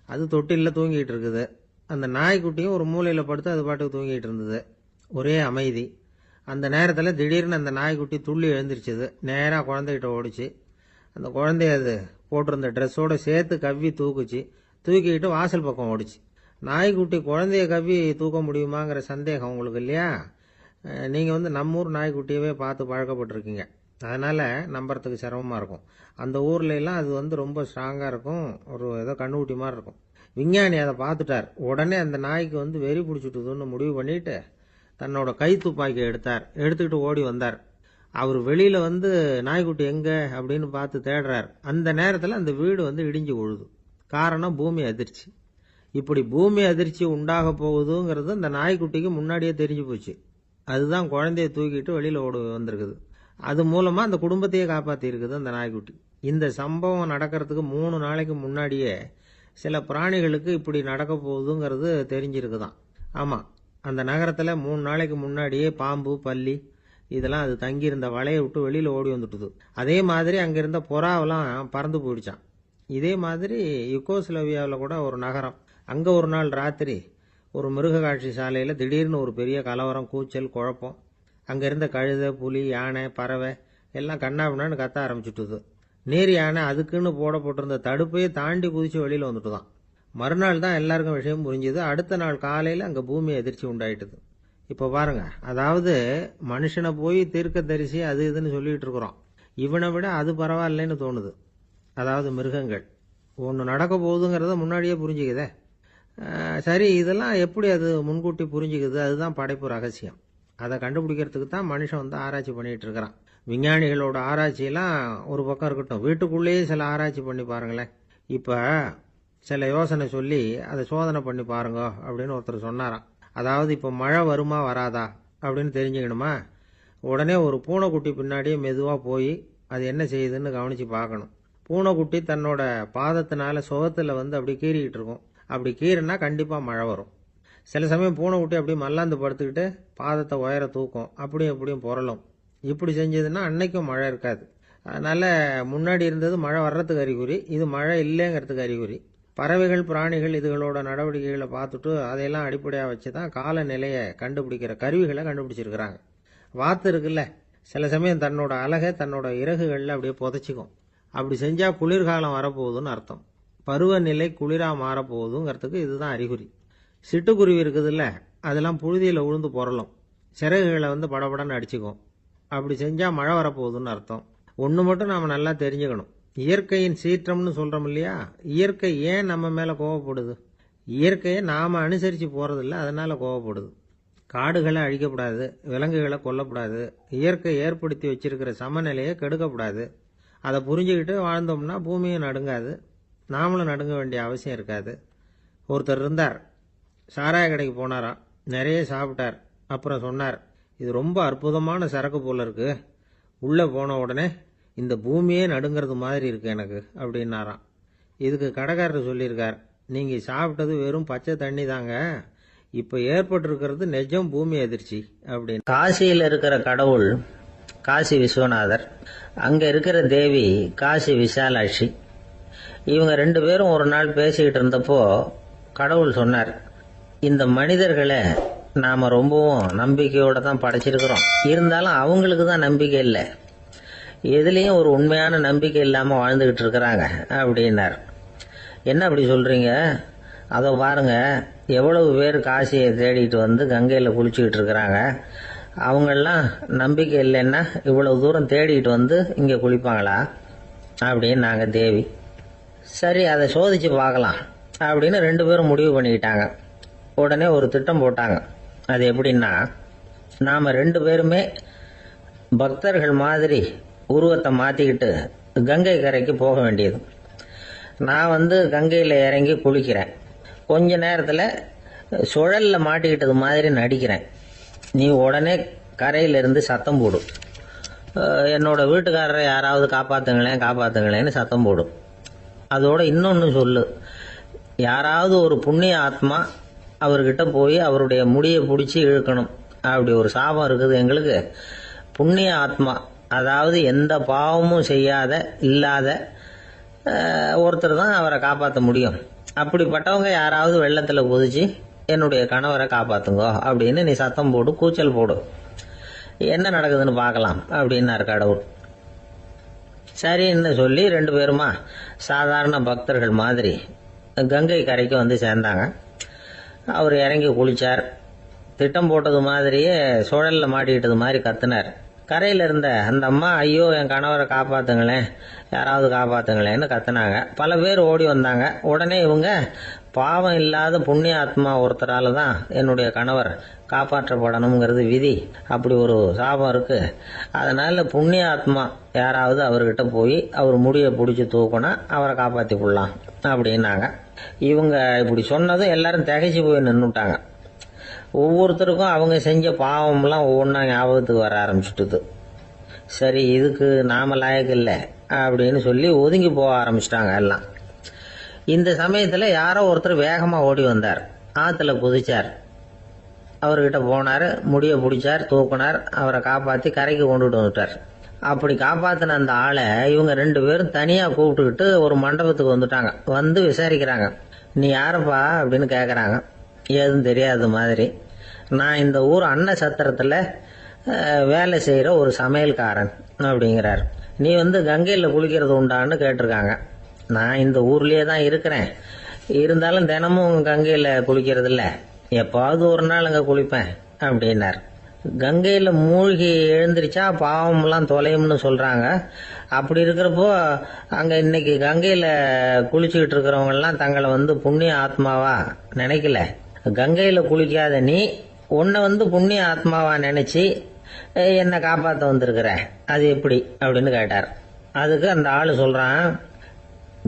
அது தொட்டில தூங்கிட்டு இருக்குது. அந்த நாய்க்குட்டியும் ஒரு மூலையில படுத்து அது பாட்டுக்கு தூங்கிட்டு இருந்தது. ஒரே அமைதி. அந்த நேரத்தில் திடீர்னு அந்த நாய்க்குட்டி துள்ளி எழுந்திருச்சுது. நேராக குழந்தைகிட்ட ஓடிச்சு. அந்த குழந்தைய அது போட்டிருந்த ட்ரெஸ்ஸோட சேர்த்து கவ்வி தூக்குச்சு. தூக்கிக்கிட்டு வாசல் பக்கம் ஓடிச்சு. நாய்க்குட்டி குழந்தைய கவ்வி தூக்க முடியுமாங்கிற சந்தேகம் உங்களுக்கு இல்லையா? நீங்கள் நம்மூர் நாய்க்குட்டியவே பார்த்து பழக்கப்பட்டிருக்கீங்க, அதனால நம்புறதுக்கு சிரமமாக இருக்கும். அந்த ஊர்ல எல்லாம் அது ரொம்ப ஸ்ட்ராங்காக இருக்கும், ஒரு ஏதோ கண்ணுக்குட்டி மாதிரி இருக்கும். விஞ்ஞானி அதை பார்த்துட்டார். உடனே அந்த நாய்க்கு வெறி பிடிச்சிட்டுதுன்னு முடிவு பண்ணிட்டு தன்னோட கை துப்பாக்கி எடுத்துக்கிட்டு ஓடி வந்தார். அவர் வெளியில வந்து நாய்க்குட்டி எங்க அப்படின்னு பார்த்து தேடுறார். அந்த நேரத்தில் அந்த வீடு வந்து இடிஞ்சு விழுது. காரணம் பூமி அதிர்ச்சி. இப்படி பூமி அதிர்ச்சி உண்டாக போகுதுங்கிறது அந்த நாய்க்குட்டிக்கு முன்னாடியே தெரிஞ்சு போச்சு. அதுதான் குழந்தைய தூக்கிட்டு வெளியில ஓடி வந்திருக்குது. அது மூலமா அந்த குடும்பத்தையே காப்பாத்தி இருக்குது அந்த நாய்க்குட்டி. இந்த சம்பவம் நடக்கிறதுக்கு 3 நாளைக்கு முன்னாடியே சில பிராணிகளுக்கு இப்படி நடக்க போகுதுங்கிறது தெரிஞ்சிருக்குதான். ஆமா, அந்த நகரத்துல 3 நாளைக்கு முன்னாடியே பாம்பு, பல்லி இதெல்லாம் அது தங்கியிருந்த வலையை விட்டு வெளியில ஓடி வந்துட்டுது. அதே மாதிரி அங்கிருந்த புறாவெல்லாம் பறந்து போயிடுச்சான். இதே மாதிரி யுகோஸ்லோவியாவில் கூட ஒரு நகரம், அங்க ஒரு நாள் ராத்திரி ஒரு மிருக காட்சி சாலையில திடீர்னு ஒரு பெரிய கலவரம், கூச்சல், குழப்பம். அங்க இருந்த கழுதை, புலி, யானை, பறவை எல்லாம் கண்ணாபின்னான்னு கத்த ஆரம்பிச்சுட்டுது. நேர் யானை அதுக்குன்னு போடப்பட்டிருந்த தடுப்பையே தாண்டி குதிச்சு வெளியில வந்துட்டுதான். மறுநாள் தான் எல்லாருக்கும் விஷயம் புரிஞ்சுது. அடுத்த நாள் காலையில அங்க பூமி அதிர்ச்சி உண்டாயிட்டுது. இப்ப பாருங்க, அதாவது மனுஷனை போய் தீர்க்க தரிசி அது இதுன்னு சொல்லிட்டு இருக்கிறோம். இவனை விட அது பரவாயில்லைன்னு தோணுது. அதாவது மிருகங்கள் ஒன்று நடக்க போகுதுங்கிறத முன்னாடியே புரிஞ்சுக்குதே. சரி, இதெல்லாம் எப்படி அது முன்கூட்டி புரிஞ்சுக்குது? அதுதான் படைப்பு ரகசியம். அதை கண்டுபிடிக்கிறதுக்கு தான் மனுஷன் வந்து ஆராய்ச்சி பண்ணிட்டு இருக்கிறான். விஞ்ஞானிகளோட ஆராய்ச்சியெல்லாம் ஒரு பக்கம் இருக்கட்டும், வீட்டுக்குள்ளேயே சில ஆராய்ச்சி பண்ணி பாருங்களேன். இப்ப சில யோசனை சொல்லி அதை சோதனை பண்ணி பாருங்க அப்படின்னு ஒருத்தர் சொன்னாராம். அதாவது இப்ப மழை வருமா வராதா அப்படின்னு தெரிஞ்சுக்கணுமா, உடனே ஒரு பூனைக்குட்டி பின்னாடியே மெதுவா போய் அது என்ன செய்யுதுன்னு கவனிச்சு பார்க்கணும். பூனைக்குட்டி தன்னோட பாதத்தினால சுகத்துல வந்து அப்படி கீறிக்கிட்டு இருக்கும். அப்படி கீறினா கண்டிப்பா மழை வரும். சில சமயம் பூனைக்குட்டி அப்படியே மல்லாந்து படுத்துக்கிட்டு பாதத்தை உயர தூக்கும், அப்படியும் எப்படியும் புரளும். இப்படி செஞ்சதுன்னா அன்னைக்கும் மழை இருக்காது. அதனால முன்னாடி இருந்தது மழை வர்றதுக்கு அறிகுறி, இது மழை இல்லைங்கிறதுக்கு அறிகுறி. பறவைகள், பிராணிகள் இதுகளோட நடவடிக்கைகளை பார்த்துட்டு அதையெல்லாம் அடிப்படையாக வச்சு தான் காலநிலையை கண்டுபிடிக்கிற கருவிகளை கண்டுபிடிச்சிருக்கிறாங்க. வாத்து இருக்குல்ல, சில சமயம் தன்னோட அழகை தன்னோட இறகுகளில் அப்படியே புதைச்சிக்கும். அப்படி செஞ்சா குளிர்காலம் வரப்போகுதுன்னு அர்த்தம். பருவநிலை குளிரா மாறப்போகுதுங்கிறதுக்கு இதுதான் அறிகுறி. சிட்டுக்குருவி இருக்குதுல்ல, அதெல்லாம் புழுதியில் உழுந்து புரளும், சிறகுகளை வந்து படபடன்னு அடிச்சுக்கும். அப்படி செஞ்சா மழை வரப்போகுதுன்னு அர்த்தம். ஒன்று மட்டும் நாம் நல்லா தெரிஞ்சுக்கணும், இயற்கையின் சீற்றம்னு சொல்றோம் இல்லையா, இயற்கை ஏன் நம்ம மேல கோவப்படுது? இயற்கையை நாம அனுசரிச்சு போறதில்ல, அதனால கோவப்படுது. காடுகளை அழிக்கப்படாது, விலங்குகளை கொல்லப்படாது, இயற்கை ஏற்படுத்தி வச்சிருக்கிற சமநிலையை கெடுக்கப்படாது. அதை புரிஞ்சுக்கிட்டு வாழ்ந்தோம்னா பூமியும் நடுங்காது, நாமளும் நடுங்க வேண்டிய அவசியம் இருக்காது. ஒருத்தர் இருந்தார், சாராய கடைக்கு போனாராம், நிறைய சாப்பிட்டார். அப்புறம் சொன்னார், இது ரொம்ப அற்புதமான சரக்கு போல இருக்கு, உள்ள போன உடனே இந்த பூமியே நடுங்கிறது மாதிரி இருக்கு எனக்கு அப்படின்னாராம். இதுக்கு கடைக்காரர் சொல்லியிருக்கார், நீங்க சாப்பிட்டது வெறும் பச்சை தண்ணி தாங்க, இப்ப ஏற்பட்டிருக்கிறது நிஜம் பூமி அதிர்ச்சி அப்படின்னு. காசியில் இருக்கிற கடவுள் காசி விஸ்வநாதர், அங்க இருக்கிற தேவி காசி விசாலாட்சி. இவங்க 2 பேரும் ஒரு நாள் பேசிக்கிட்டு இருந்தப்போ கடவுள் சொன்னார், இந்த மனிதர்களை நாம ரொம்பவும் நம்பிக்கையோட தான் படைச்சிருக்கிறோம், இருந்தாலும் அவங்களுக்கு தான் நம்பிக்கை இல்லை, எதுலேயும் ஒரு உண்மையான நம்பிக்கை இல்லாமல் வாழ்ந்துகிட்டு இருக்கிறாங்க அப்படின்னார். என்ன அப்படி சொல்றீங்க? அதை பாருங்க, எவ்வளவு பேர் காசியை தேடிட்டு வந்து கங்கையில் குளிச்சுக்கிட்டு இருக்கிறாங்க, அவங்கெல்லாம் நம்பிக்கை இல்லைன்னா இவ்வளவு தூரம் தேடிட்டு வந்து இங்கே குளிப்பாங்களா அப்படின்னு நாங்கள் தேவி. சரி, அதை சோதிச்சு பார்க்கலாம் அப்படின்னு 2 பேரும் முடிவு பண்ணிக்கிட்டாங்க. உடனே ஒரு திட்டம் போட்டாங்க. அது எப்படின்னா, நாம் 2 பேருமே பக்தர்கள் மாதிரி உருவத்தை மாற்றிக்கிட்டு கங்கை கரைக்கு போக வேண்டியது. நான் வந்து கங்கையில் இறங்கி குளிக்கிறேன், கொஞ்ச நேரத்தில் சுழலில் மாட்டிக்கிட்டது மாதிரி நடிக்கிறேன். நீ உடனே கரையிலிருந்து சத்தம் போடும், என்னோட வீட்டுக்காரரை யாராவது காப்பாற்றுங்களேன் காப்பாற்றுங்களேன்னு சத்தம் போடும். அதோட இன்னொன்று சொல்லு, யாராவது ஒரு புண்ணிய ஆத்மா அவர்கிட்ட போய் அவருடைய முடியை பிடிச்சி இழுக்கணும். அப்படி ஒரு சாபம் இருக்குது எங்களுக்கு. புண்ணிய ஆத்மா, அதாவது எந்த பாவமும் செய்யாத இல்லாத ஒருத்தர் தான் அவரை காப்பாற்ற முடியும். அப்படிப்பட்டவங்க யாராவது வெள்ளத்தில் குதிச்சு என்னுடைய கணவரை காப்பாத்துங்க அப்படின்னு நீ சத்தம் போடு, கூச்சல் போடு, என்ன நடக்குதுன்னு பார்க்கலாம் அப்படின்னாரு கடவுள். சரின்னு சொல்லி 2 பேருமா சாதாரண பக்தர்கள் மாதிரி கங்கை கரைக்கு வந்து சேர்ந்தாங்க. அவர் இறங்கி குளிச்சார். திட்டம் போட்டது மாதிரியே சுழலில் மாட்டிக்கிட்டது மாதிரி கத்துனார். கரையில் இருந்த அந்த அம்மா, ஐயோ என் கணவரை காப்பாத்துங்களேன், யாராவது காப்பாத்துங்களேன்னு கத்துனாங்க. பல பேர் ஓடி வந்தாங்க. உடனே இவங்க, பாவம் இல்லாத புண்ணிய ஆத்மா ஒருத்தரால தான் என்னுடைய கணவர் காப்பாற்றப்படணுங்கிறது விதி, அப்படி ஒரு சாபம் இருக்கு, அதனால புண்ணிய ஆத்மா யாராவது அவர்கிட்ட போய் அவர் முடியை பிடிச்சி தூக்குனா அவரை காப்பாற்றி கொள்ளலாம் அப்படின்னாங்க. இவங்க இப்படி சொன்னதும் எல்லாரும் திகைச்சு போய் நின்றுட்டாங்க. ஒவ்வொருத்தருக்கும் அவங்க செஞ்ச பாவம்லாம் ஒவ்வொன்றா ஞாபகத்துக்கு வர ஆரம்பிச்சுட்டுது. சரி, இதுக்கு நாம லாயக்கு இல்லை அப்படின்னு சொல்லி ஒதுங்கி போக ஆரம்பிச்சிட்டாங்க எல்லாம். இந்த சமயத்தில் யாரோ ஒருத்தர் வேகமாக ஓடி வந்தார். ஆற்றுல குதிச்சார். அவர்கிட்ட போனார், முடியை பிடிச்சார், தூக்குனார், அவரை காப்பாற்றி கரைக்கு கொண்டுட்டு வந்துட்டார். அப்படி காப்பாற்றின அந்த ஆளை இவங்க 2 பேரும் தனியாக கூப்பிட்டுக்கிட்டு ஒரு மண்டபத்துக்கு வந்துட்டாங்க. வந்து விசாரிக்கிறாங்க. நீ யாரப்பா அப்படின்னு கேட்குறாங்க. ஏதும் தெரியாத மாதிரி. நான் இந்த ஊர் அன்ன சத்திரத்தில் வேலை செய்கிற ஒரு சமையல்காரன் அப்படிங்கிறார். நீ வந்து கங்கையில் குளிக்கிறது உண்டான்னு கேட்டிருக்காங்க. நான் இந்த ஊர்லேயே தான் இருக்கிறேன், இருந்தாலும் தினமும் கங்கையில் குளிக்கிறது இல்லை, எப்பாவது ஒரு நாள் அங்கே குளிப்பேன் அப்படின்னார். கங்கையில் மூழ்கி எழுந்திரிச்சா பாவம்லாம் தொலையும்னு சொல்கிறாங்க. அப்படி இருக்கிறப்போ அங்கே இன்னைக்கு கங்கையில் குளிச்சுக்கிட்டு இருக்கிறவங்கெல்லாம் தங்களை வந்து புண்ணிய ஆத்மாவா நினைக்கல. கங்கையில் குளிக்காத நீ உன்னை வந்து புண்ணிய ஆத்மாவா நினைச்சு என்னை காப்பாற்ற வந்திருக்கிற, அது எப்படி அப்படின்னு கேட்டார். அதுக்கு அந்த ஆள் சொல்றான்,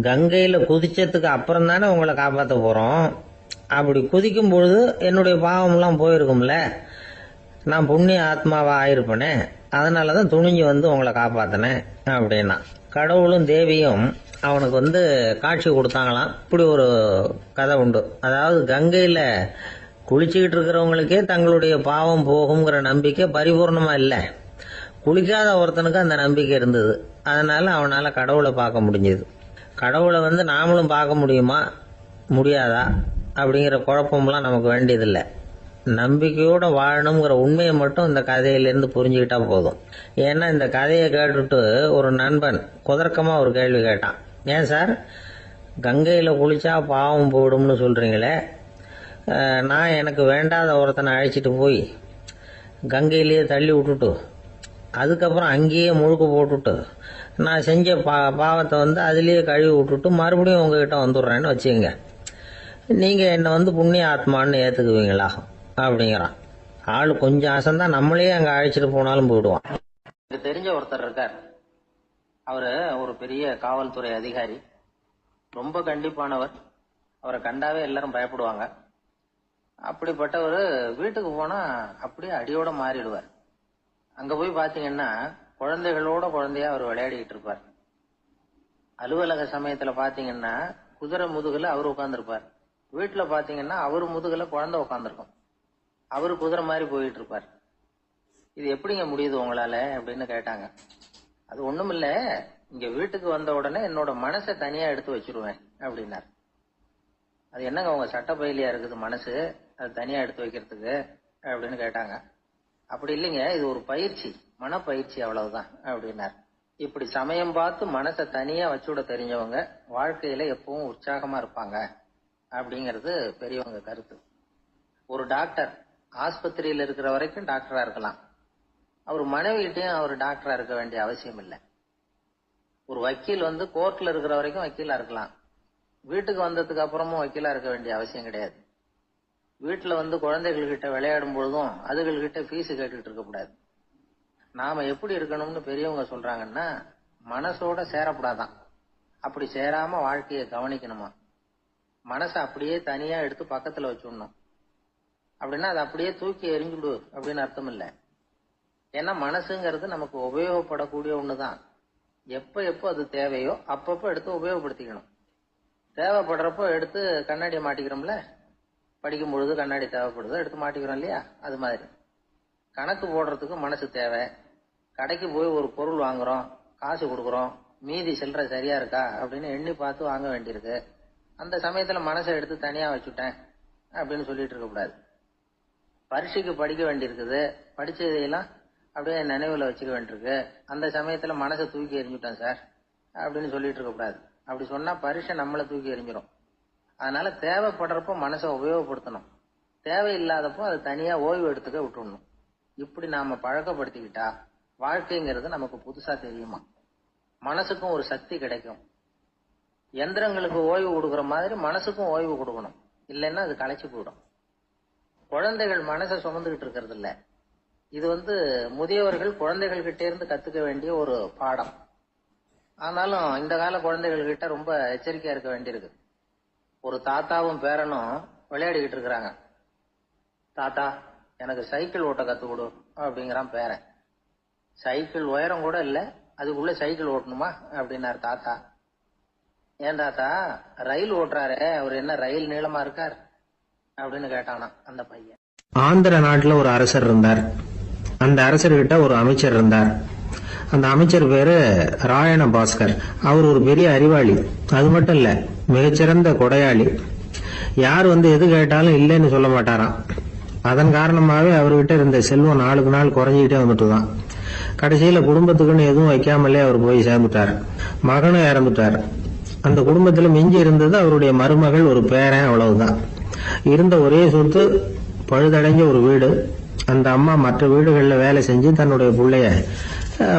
கங்கையில் குதிச்சதுக்கு அப்புறம் தானே உங்களை காப்பாற்ற போறோம். அப்படி குதிக்கும் பொழுது என்னுடைய பாவம்லாம் போயிருக்கும்ல, நான் புண்ணிய ஆத்மாவா ஆயிருப்பேனே, அதனாலதான் துணிஞ்சு வந்து உங்களை காப்பாத்தினேன் அப்படின்னா. கடவுளும் தேவியும் அவனுக்கு வந்து காட்சி கொடுத்தாங்களாம். இப்படி ஒரு கதை உண்டு. அதாவது கங்கையில குளிச்சுக்கிட்டு இருக்கிறவங்களுக்கே தங்களுடைய பாவம் போகுங்கிற நம்பிக்கை பரிபூர்ணமா இல்லை. குளிக்காத ஒருத்தனுக்கு அந்த நம்பிக்கை இருந்தது. அதனால அவனால கடவுளை பார்க்க முடிஞ்சது. கடவுளை வந்து நாமளும் பார்க்க முடியுமா முடியாதா அப்படிங்கிற குழப்பம்லாம் நமக்கு வேண்டியதில்லை. நம்பிக்கையோட வாழணுங்கிற உண்மையை மட்டும் இந்த கதையிலிருந்து புரிஞ்சுக்கிட்டா போதும். ஏன்னா இந்த கதையை கேட்டுட்டு ஒரு நண்பன் குதர்க்கமா ஒரு கேள்வி கேட்டான். ஏன் சார், கங்கையில் குளிச்சா பாவம் போயிடும்னு சொல்றீங்களே, நான் எனக்கு வேண்டாத ஒருத்தனை அழைச்சிட்டு போய் கங்கையிலேயே தள்ளி விட்டுட்டு அதுக்கப்புறம் அங்கேயே முழுக்க போட்டுட்டு நான் செஞ்ச பாவத்தை வந்து அதுலேயே கழுவி விட்டுட்டு மறுபடியும் உங்ககிட்ட வந்துடுறேன்னு வச்சுக்கோங்க, நீங்கள் என்னை வந்து புண்ணிய ஆத்மான்னு ஏற்றுக்குவீங்களா அப்படிங்கிறான். ஆள் கொஞ்சம் ஆசைந்தான், நம்மளே அங்கே அழைச்சிட்டு போனாலும் போயிடுவான். எனக்கு தெரிஞ்ச ஒருத்தர் இருக்கார். அவரு ஒரு பெரிய காவல்துறை அதிகாரி, ரொம்ப கண்டிப்பானவர். அவரை கண்டாவே எல்லாரும் பயப்படுவாங்க. அப்படிப்பட்டவர் வீட்டுக்கு போனா அப்படியே அடியோட மாறிடுவார். அங்க போய் பாத்தீங்கன்னா குழந்தைகளோட குழந்தையா அவர் விளையாடிட்டு இருப்பார். அலுவலக சமயத்துல பாத்தீங்கன்னா குதிரை முதுகுல அவர் உட்கார்ந்துருப்பார். வீட்டுல பாத்தீங்கன்னா அவர் முதுகுல குழந்தை உட்காந்துருக்கும். அவரு குதிரை மாதிரி போயிட்டு இருப்பார். இது எப்படிங்க முடியுது உங்களால அப்படின்னு கேட்டாங்க. அது ஒண்ணுமில்ல, இங்க வீட்டுக்கு வந்த உடனே என்னோட மனசை தனியா எடுத்து வச்சிருவேன் அப்படின்னார். அது என்னங்க உங்க சட்ட பயிலியா இருக்குது மனசு, அது தனியா எடுத்து வைக்கிறதுக்கு அப்படின்னு கேட்டாங்க. அப்படி இல்லைங்க, இது ஒரு பயிற்சி, மனப்பயிற்சி, அவ்வளவுதான் அப்படின்னார். இப்படி சமயம் பார்த்து மனசை தனியா வச்சுவிட தெரிஞ்சவங்க வாழ்க்கையில எப்பவும் உற்சாகமா இருப்பாங்க அப்படிங்கிறது பெரியவங்க கருத்து. ஒரு டாக்டர் ஆஸ்பத்திரியில் இருக்கிற வரைக்கும் டாக்டரா இருக்கலாம். அவர் மனைவிகிட்டையும் அவர் டாக்டரா இருக்க வேண்டிய அவசியம் இல்லை. ஒரு வக்கீல் வந்து கோர்ட்ல இருக்கிற வரைக்கும் வக்கீலா இருக்கலாம். வீட்டுக்கு வந்ததுக்கு அப்புறமும் வக்கீலா இருக்க வேண்டிய அவசியம் கிடையாது. வீட்டுல வந்து குழந்தைகள்கிட்ட விளையாடும் பொழுதும் அதுகள்கிட்ட ஃபீஸ் கேட்டுட்டு இருக்க கூடாது. நாம எப்படி இருக்கணும்னு பெரியவங்க சொல்றாங்கன்னா, மனசோட சேரக்கூடாதான். அப்படி சேராம வாழ்க்கையை கவனிக்கணுமா. மனசை அப்படியே தனியா எடுத்து பக்கத்துல வச்சுடணும். அப்படின்னா அதை அப்படியே தூக்கி எறிஞ்சுடு அப்படின்னு அர்த்தம் இல்லை. ஏன்னா மனசுங்கிறது நமக்கு உபயோகப்படக்கூடிய ஒண்ணுதான். எப்போ அது தேவையோ அப்பப்போ எடுத்து உபயோகப்படுத்திக்கணும். தேவைப்படுறப்போ எடுத்து கண்ணாடியை மாட்டிக்கிறோம்ல, படிக்கும் பொழுது கண்ணாடி தேவைப்படுதோ எடுத்து மாட்டிக்கிறோம் இல்லையா, அது மாதிரி கணக்கு போடுறதுக்கு மனசு தேவை. கடைக்கு போய் ஒரு பொருள் வாங்குறோம், காசு கொடுக்குறோம், மீதி சில்லறை சரியா இருக்கா அப்படின்னு எண்ணி பார்த்து வாங்க வேண்டியிருக்கு. அந்த சமயத்துல மனசை எடுத்து தனியா வச்சுட்டேன் அப்படின்னு சொல்லிட்டு இருக்க கூடாது. பரீட்சைக்கு படிக்க வேண்டியிருக்குது, படிச்சதையெல்லாம் அப்படியே நினைவுல வச்சுக்க வேண்டியிருக்கு. அந்த சமயத்துல மனசை தூக்கி எறிஞ்சுட்டேன் சார் அப்படின்னு சொல்லிட்டு இருக்க கூடாது. அப்படி சொன்னா பரீட்சை நம்மளை தூக்கி எறிஞ்சிடும். அதனால தேவைப்படுறப்போ மனசை உபயோகப்படுத்தணும், தேவையில்லாதப்போ அதை தனியா ஓய்வு எடுத்துக்க விட்டுடணும். இப்படி நாம பழக்கப்படுத்திக்கிட்டா வாழ்க்கைங்கிறது நமக்கு புதுசா தெரியுமா? மனசுக்கும் ஒரு சக்தி கிடைக்கும். எந்திரங்களுக்கு ஓய்வு கொடுக்குற மாதிரி மனசுக்கும் ஓய்வு கொடுக்கணும், இல்லைன்னா அது களைச்சு போயிடும். குழந்தைகள் மனசை சுமந்துகிட்டு இருக்கிறது இல்ல. இது முதியவர்கள் குழந்தைகள் கிட்டே இருந்து கத்துக்க வேண்டிய ஒரு பாடம். ஆனாலும் இந்த கால குழந்தைகள் கிட்ட ரொம்ப எச்சரிக்கையா இருக்க வேண்டியிருக்கு. ஒரு தாத்தாவும் பேரனும் விளையாடிக்கிட்டு இருக்கிறாங்க. தாத்தா, எனக்கு சைக்கிள் ஓட்ட கத்து கொடு அப்படிங்கிறான் பேரன். சைக்கிள் உயரம் கூட இல்ல, அதுக்குள்ள சைக்கிள் ஓட்டணுமா அப்படின்னாரு தாத்தா. ஏன் தாத்தா, ரயில் ஓட்டுறாரு, அவர் என்ன ரயில் நீளமா இருக்கார் அப்படின்னு கேட்டானா அந்த பையன். ஆந்திர நாட்டுல ஒரு அரசர் இருந்தார். அந்த அரசர்கிட்ட ஒரு அமைச்சர் இருந்தார். அந்த அமைச்சர் பேரு ராயண பாஸ்கர். அவர் ஒரு பெரிய அறிவாளி. அது மட்டும் இல்ல, மிகச்சிறந்த கொடையாளி. யார் எது கேட்டாலும் இல்லைன்னு சொல்ல மாட்டாராம். அதன் காரணமாவே அவர்கிட்ட இருந்த செல்வம் நாளுக்கு நாள் குறைஞ்சிக்கிட்டே வந்துட்டுதான். கடைசியில குடும்பத்துக்குன்னு எதுவும் வைக்காமலே அவர் போய் சேர்ந்துட்டார். மகனும் இறந்துட்டார். அந்த குடும்பத்துல மிஞ்சி இருந்தது அவருடைய மருமகள், ஒரு பேரன், அவ்வளவுதான். இருந்த ஒரே சொத்து பழுதடைஞ்ச ஒரு வீடு. அந்த அம்மா மற்ற வீடுகள்ல வேலை செஞ்சு தன்னுடைய பிள்ளைய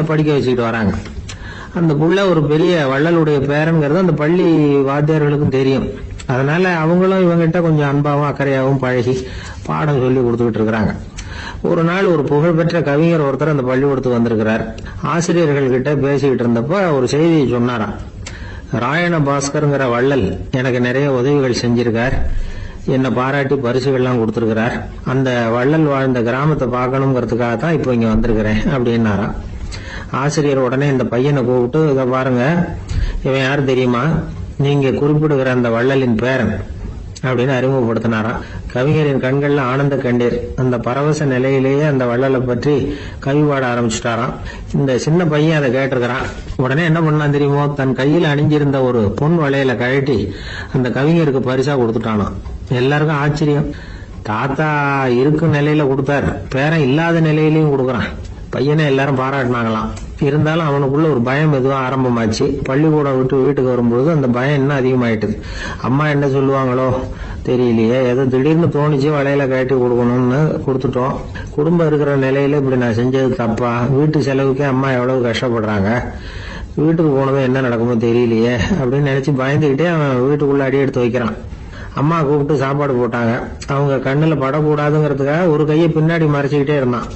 படிக்க வச்சுக்கிட்டு வராங்க. அந்த புள்ள ஒரு பெரிய வள்ளலுடைய பேரன்கிறது அந்த பள்ளி வாத்தியார்களுக்கும் தெரியும். அதனால அவங்களும் இவங்கிட்ட கொஞ்சம் அன்பாவும் அக்கறையாவும் பழகி பாடம் சொல்லி கொடுத்துக்கிட்டு இருக்கிறாங்க. ஒரு நாள் ஒரு புகழ்பெற்ற கவிஞர் ஒருத்தர் அந்த பள்ளிக்கூடத்துக்கு வந்திருக்கிறார். ஆசிரியர்கள் கிட்ட பேசிக்கிட்டு இருந்தப்ப ஒரு செய்தியை சொன்னாராம். ராயண பாஸ்கர்ங்கிற வள்ளல் எனக்கு நிறைய உதவிகள் செஞ்சிருக்கார், என்னை பாராட்டி பரிசுகள்லாம் கொடுத்திருக்கிறார். அந்த வள்ளல் வாழ்ந்த கிராமத்தை பார்க்கணுங்கிறதுக்காக தான் இப்போ இங்க வந்திருக்கிறேன் அப்படின்னாராம். ஆசிரியர் உடனே இந்த பையனை கூப்பிட்டு, இதை பாருங்க, இவன் யாரு தெரியுமா? நீங்க குறிப்பிடுகிற அந்த வள்ளலின் பேரன் அப்படின்னு அறிமுகப்படுத்தினாராம். கவிஞரின் கண்கள்ல ஆனந்த கண்ணீர். அந்த பரவச நிலையிலேயே அந்த வள்ளலை பற்றி கவி பாட ஆரம்பிச்சுட்டாராம். இந்த சின்ன பையன் அதை கேட்டிருக்கிறான். உடனே என்ன பண்ணான் தெரியுமோ? தன் கையில் அணிஞ்சிருந்த ஒரு பொன் வளையல கழட்டி அந்த கவிஞருக்கு பரிசா கொடுத்துட்டானாம். எல்லாருக்கும் ஆச்சரியம். தாத்தா இருக்கும் நிலையில கொடுத்தார், பேரன் இல்லாத நிலையிலையும் கொடுக்கறான். பையனை எல்லாரும் பாராட்டினாங்களாம். இருந்தாலும் அவனுக்குள்ள ஒரு பயம் எதுவும் ஆரம்பமாச்சு. பள்ளிக்கூடம் விட்டு வீட்டுக்கு வரும்போது அந்த பயம் இன்னும் அதிகமாயிட்டுது. அம்மா என்ன சொல்லுவாங்களோ தெரியலையே, ஏதோ திடீர்னு தோணிச்சு வளையல கட்டி கொடுக்கணும்னு கொடுத்துட்டோம். குடும்பம் இருக்கிற நிலையில இப்படி நான் செஞ்சது தப்பா? வீட்டு செலவுக்கே அம்மா எவ்வளவு கஷ்டப்படுறாங்க, வீட்டுக்கு போனதும் என்ன நடக்குமோ தெரியலையே அப்படின்னு நினைச்சு பயந்துகிட்டே அவன் வீட்டுக்குள்ள அடி எடுத்து வைக்கிறான். அம்மா கூப்பிட்டு சாப்பாடு போட்டாங்க. அவங்க கண்ணுல படக்கூடாதுங்கிறதுக்காக ஒரு கையை பின்னாடி மறைச்சுக்கிட்டே இருந்தான்.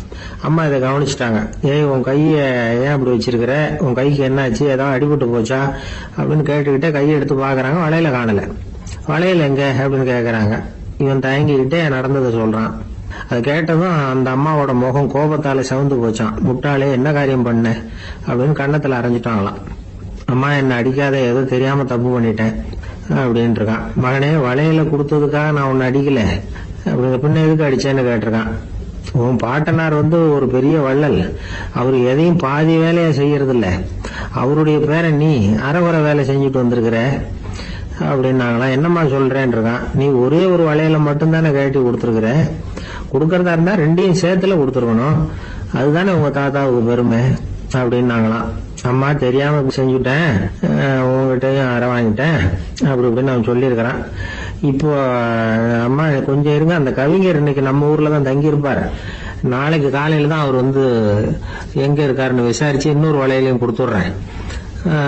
அம்மா இதை கவனிச்சுட்டாங்க. ஏய், உன் கைய ஏன் அப்படி வச்சிருக்கிற? உன் கைக்கு என்னாச்சு? ஏதாவது அடிபட்டு போச்சா அப்படின்னு கேட்டுக்கிட்டே கையை எடுத்து பாக்குறாங்க. வளையல காணல. வளையல் எங்க அப்படின்னு கேக்குறாங்க. இவன் தயங்கிக்கிட்டே நடந்ததை சொல்றான். அது கேட்டதும் அந்த அம்மாவோட முகம் கோபத்தால செவந்து போச்சான். முட்டாளே, என்ன காரியம் பண்ண அப்படின்னு கன்னத்துல அரைஞ்சிட்டாங்களாம். அம்மா, என்ன அடிக்காத, ஏதோ தெரியாம தப்பு பண்ணிட்டேன் அப்படின்னு இருக்கான். மகனே, வளையல கொடுத்ததுக்காக நான் உன்னை அடிக்கல, அப்படிங்க பின்ன எதுக்கு அடிச்சேன்னு கேட்டிருக்கான். உன் பாட்டனார் ஒரு பெரிய வள்ளல். அவரு எதையும் பாதி வேலையை செய்யறது இல்ல. அவருடைய பேரை நீ அரைகுறை வேலை செஞ்சுட்டு வந்திருக்கிற அப்படின்னாங்களாம். என்னம்மா சொல்றேன் இருக்கான். நீ ஒரே ஒரு வளையல மட்டும்தானே கட்டி கொடுத்துருக்குற. கொடுக்கறதா இருந்தா ரெண்டையும் சேர்த்துல கொடுத்துருக்கணும். அதுதானே உங்க தாத்தாவுக்கு பெருமை அப்படின்னாங்களாம். அம்மா, தெரியாம செஞ்சுட்டேன், உங்ககிட்டயும் அரை வாங்கிட்டேன் அப்படி இப்படின்னு அவன் சொல்லியிருக்கிறான். இப்போ அம்மா கொஞ்சம் இருங்க, அந்த கவிஞர் இன்னைக்கு நம்ம ஊர்ல தான் தங்கி இருப்பாரு. நாளைக்கு காலையில தான் அவர் எங்க இருக்காருன்னு விசாரிச்சு இன்னொரு வளையலையும் கொடுத்துடுறேன்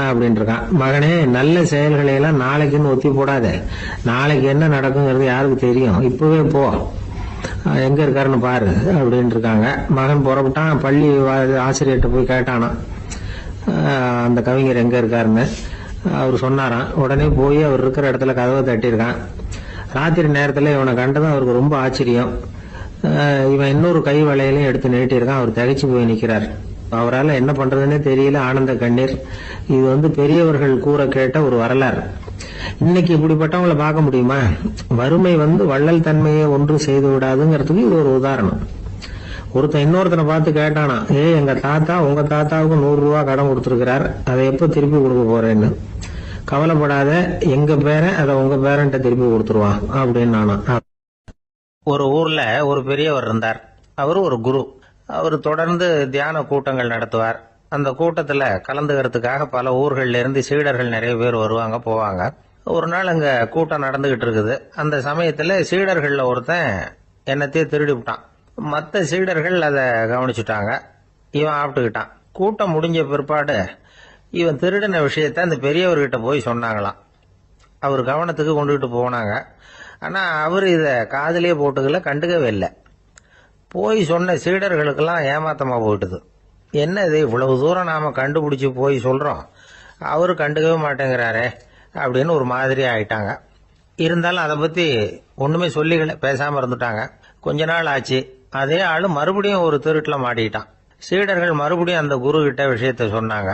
அப்படின்னு இருக்கான். மகனே, நல்ல செயல்களை எல்லாம் நாளைக்குன்னு ஒத்தி போடாத. நாளைக்கு என்ன நடக்குங்கிறது யாருக்கு தெரியும்? இப்பவே போ, எங்க இருக்காருன்னு பாரு அப்படின்னு இருக்காங்க. மகன் புறப்பட்டான். பள்ளி ஆசிரியர்கிட்ட போய் கேட்டானா அந்த கவிஞர் எங்க இருக்காருன்னு. அவர் சொன்னாராம். உடனே போய் அவர் இருக்கிற இடத்துல கதவை தட்டியிருக்கான். ராத்திரி நேரத்துல இவனை கண்டதும் அவருக்கு ரொம்ப ஆச்சரியம். இவன் இன்னொரு கை வளையலையும் எடுத்து நீட்டியிருக்கான். அவர் திகைச்சு போய் நிக்கிறார். அவரால் என்ன பண்றதுன்னே தெரியல. ஆனந்த கண்ணீர். இது பெரியவர்கள் கூற கேட்ட ஒரு வரலாறு. இன்னைக்கு இப்படிப்பட்டவங்களை பார்க்க முடியுமா? வறுமை வள்ளல் தன்மையை ஒன்று செய்து விடாதுங்கிறதுக்கு இது ஒரு உதாரணம். ஒருத்தன் இன்னொருத்தனை பார்த்து கேட்டானா, எங்க தாத்தா உங்க தாத்தாவுக்கு 100 ரூபா கடன் கொடுத்திருக்கிறார், அதை எப்ப திருப்பி கொடுக்க போறேன்னு. கவலைப்படாத, எங்க பேரன் அதை உங்க பேரன்ட்ட திருப்பி கொடுத்துருவான் அப்படின்னு நானா. ஒரு ஊர்ல ஒரு பெரியவர் இருந்தார். அவர் ஒரு குரு. அவர் தொடர்ந்து தியான கூட்டங்கள் நடத்துவார். அந்த கூட்டத்துல கலந்துக்கிறதுக்காக பல ஊர்கள்ல இருந்து சீடர்கள் நிறைய பேர் வருவாங்க போவாங்க. ஒரு நாள் அங்க கூட்டம் நடந்துகிட்டு இருக்குது. அந்த சமயத்துல சீடர்கள்ல ஒருத்தன் என்னத்தையே திருடி விட்டான். மற்ற சீடர்கள் அதை கவனிச்சுட்டாங்க. இவன் ஆப்பிட்டுக்கிட்டான். கூட்டம் முடிஞ்ச பிற்பாடு இவன் திருடின விஷயத்த அந்த பெரியவர்கிட்ட போய் சொன்னாங்களாம். அவர் கவனத்துக்கு கொண்டுகிட்டு போனாங்க. ஆனா அவர் இத காதிலே போட்டுக்கல, கண்டுக்கவே இல்லை. போய் சொன்ன சீடர்களுக்கெல்லாம் ஏமாத்தமா போயிட்டுது. என்ன இது, இவ்வளவு தூரம் நாம கண்டுபிடிச்சு போய் சொல்றோம், அவரு கண்டுக்கவே மாட்டேங்கிறாரே அப்படின்னு ஒரு மாதிரி ஆயிட்டாங்க. இருந்தாலும் அதை பத்தி ஒண்ணுமே சொல்லிக்கல, பேசாம இருந்துட்டாங்க. கொஞ்ச நாள் ஆச்சு. அதே ஆளு மறுபடியும் ஒரு திருட்டுல மாட்டிக்கிட்டான். சீடர்கள் மறுபடியும் அந்த குரு கிட்ட விஷயத்த சொன்னாங்க.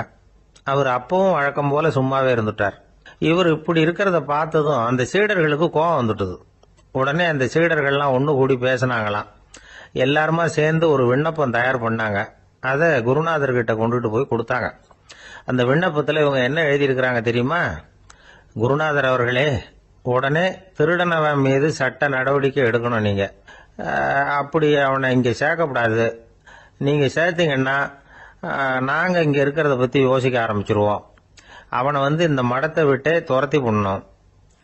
அவர் அப்பவும் வழக்கம் போல சும்மாவே இருந்துட்டார். இவர் இப்படி இருக்கிறத பார்த்ததும் அந்த சீடர்களுக்கு கோபம் வந்துட்டுது. உடனே அந்த சீடர்கள்லாம் ஒண்ணு கூடி பேசினாங்களாம். எல்லாருமா சேர்ந்து ஒரு விண்ணப்பம் தயார் பண்ணாங்க. அதை குருநாதர்கிட்ட கொண்டுட்டு போய் கொடுத்தாங்க. அந்த விண்ணப்பத்துல இவங்க என்ன எழுதியிருக்கிறாங்க தெரியுமா? குருநாதர் அவர்களே, உடனே திருடனவன் மீது சட்ட நடவடிக்கை எடுக்கணும். நீங்க அப்படி அவனை இங்க சேர்க்கப்படாது. நீங்க சேர்த்தீங்கன்னா நாங்க இங்க இருக்கிறத பத்தி யோசிக்க ஆரம்பிச்சிருவோம். அவனை இந்த மடத்தை விட்டே துரத்தி பண்ணணும்.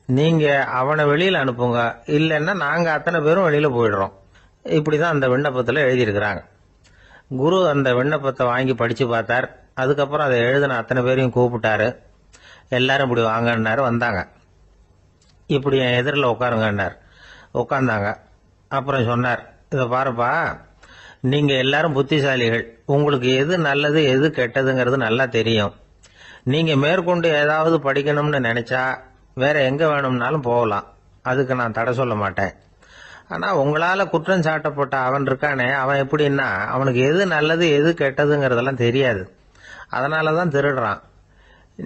நீங்க அவனை வெளியில அனுப்புங்க, இல்லைன்னா நாங்க அத்தனை பேரும் வெளியில போயிடுறோம். இப்படிதான் அந்த விண்ணப்பத்துல எழுதியிருக்கிறாங்க. குரு அந்த விண்ணப்பத்தை வாங்கி படிச்சு பார்த்தார். அதுக்கப்புறம் அதை எழுதின அத்தனை பேரையும் கூப்பிட்டாரு. எல்லாரும் இப்படி வாங்கன்னாரு. வந்தாங்க. இப்படி என் எதிரில் உட்காருங்கன்னார். உட்கார்ந்தாங்க. அப்புறம் சொன்னார், இதை பாருப்பா, நீங்க எல்லாரும் புத்திசாலிகள். உங்களுக்கு எது நல்லது எது கெட்டதுங்கிறது நல்லா தெரியும். நீங்க மேற்கொண்டு ஏதாவது படிக்கணும்னு நினைச்சா வேற எங்க வேணும்னாலும் போகலாம். அதுக்கு நான் தடை சொல்ல மாட்டேன். ஆனா உங்களால குற்றம் சாட்டப்பட்ட அவன் இருக்கானே, அவன் எப்படின்னா அவனுக்கு எது நல்லது எது கெட்டதுங்கிறதெல்லாம் தெரியாது. அதனாலதான் திருடுறான்.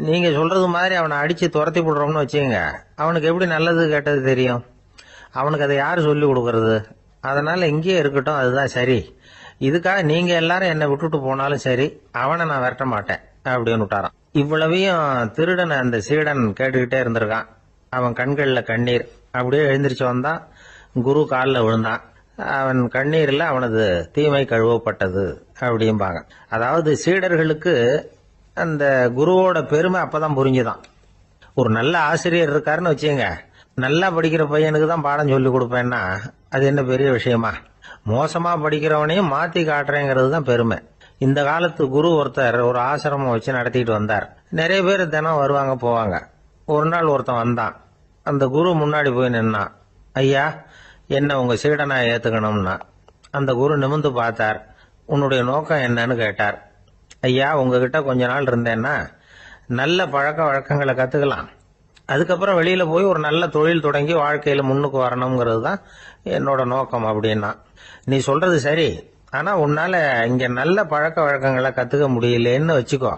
நீங்க சொல்றது மாதிரி அவனை அடிச்சு துரத்தி விடுறோம்னு வச்சுங்க, அவனுக்கு எப்படி நல்லது கெட்டது தெரியும்? அவனுக்கு அதை யாரு சொல்லி கொடுக்கறது? அதனால இங்கேயே இருக்கட்டும், அதுதான் சரி. இதுக்காக நீங்க எல்லாரும் என்னை விட்டுட்டு போனாலும் சரி, அவனை நான் விரட்ட மாட்டேன் அப்படின்னு விட்டாரான். இவ்வளவையும் திருடனை அந்த சீடன் கேட்டுக்கிட்டே இருந்திருக்கான். அவன் கண்கள்ல கண்ணீர். அப்படியே எழுந்திரிச்சு வந்தான். குரு காலில் விழுந்தான். அவன் கண்ணீரில் அவனது தீமை கழுவப்பட்டது அப்படிம்பாங்க. அதாவது சீடர்களுக்கு அந்த குருவோட பெருமை அப்பதான் புரிஞ்சுதான். ஒரு நல்ல ஆசிரியர் இருக்காருன்னு வச்சுங்க, நல்லா படிக்கிற பையனுக்கு தான் பாடம் சொல்லி கொடுப்பேன்னா அது என்ன பெரிய விஷயமா? மோசமா படிக்கிறவனையும் மாத்தி காட்டுறேங்கிறது தான் பெருமை. இந்த காலத்து குரு ஒருத்தர் ஒரு ஆசிரமம் வச்சு நடத்திட்டு வந்தார். நிறைய பேர் தினம் வருவாங்க போவாங்க. ஒரு நாள் ஒருத்தன் வந்தான். அந்த குரு முன்னாடி போய் நின்னான். ஐயா, என்ன உங்க சீடனா ஏத்துக்கணும்னா. அந்த குரு நிமிர்ந்து பார்த்தார். உன்னுடைய நோக்கம் என்னன்னு கேட்டார். ஐயா, உங்ககிட்ட கொஞ்ச நாள் இருந்தேன்னா நல்ல பழக்க வழக்கங்களை கத்துக்கலாம். அதுக்கப்புறம் வெளியில போய் ஒரு நல்ல தொழில் தொடங்கி வாழ்க்கையில முன்னுக்கு வரணுங்கிறது தான் என்னோட நோக்கம் அப்படின்னா. நீ சொல்றது சரி, ஆனா உன்னால இங்க நல்ல பழக்க வழக்கங்களை கத்துக்க முடியலன்னு வச்சுக்கோ,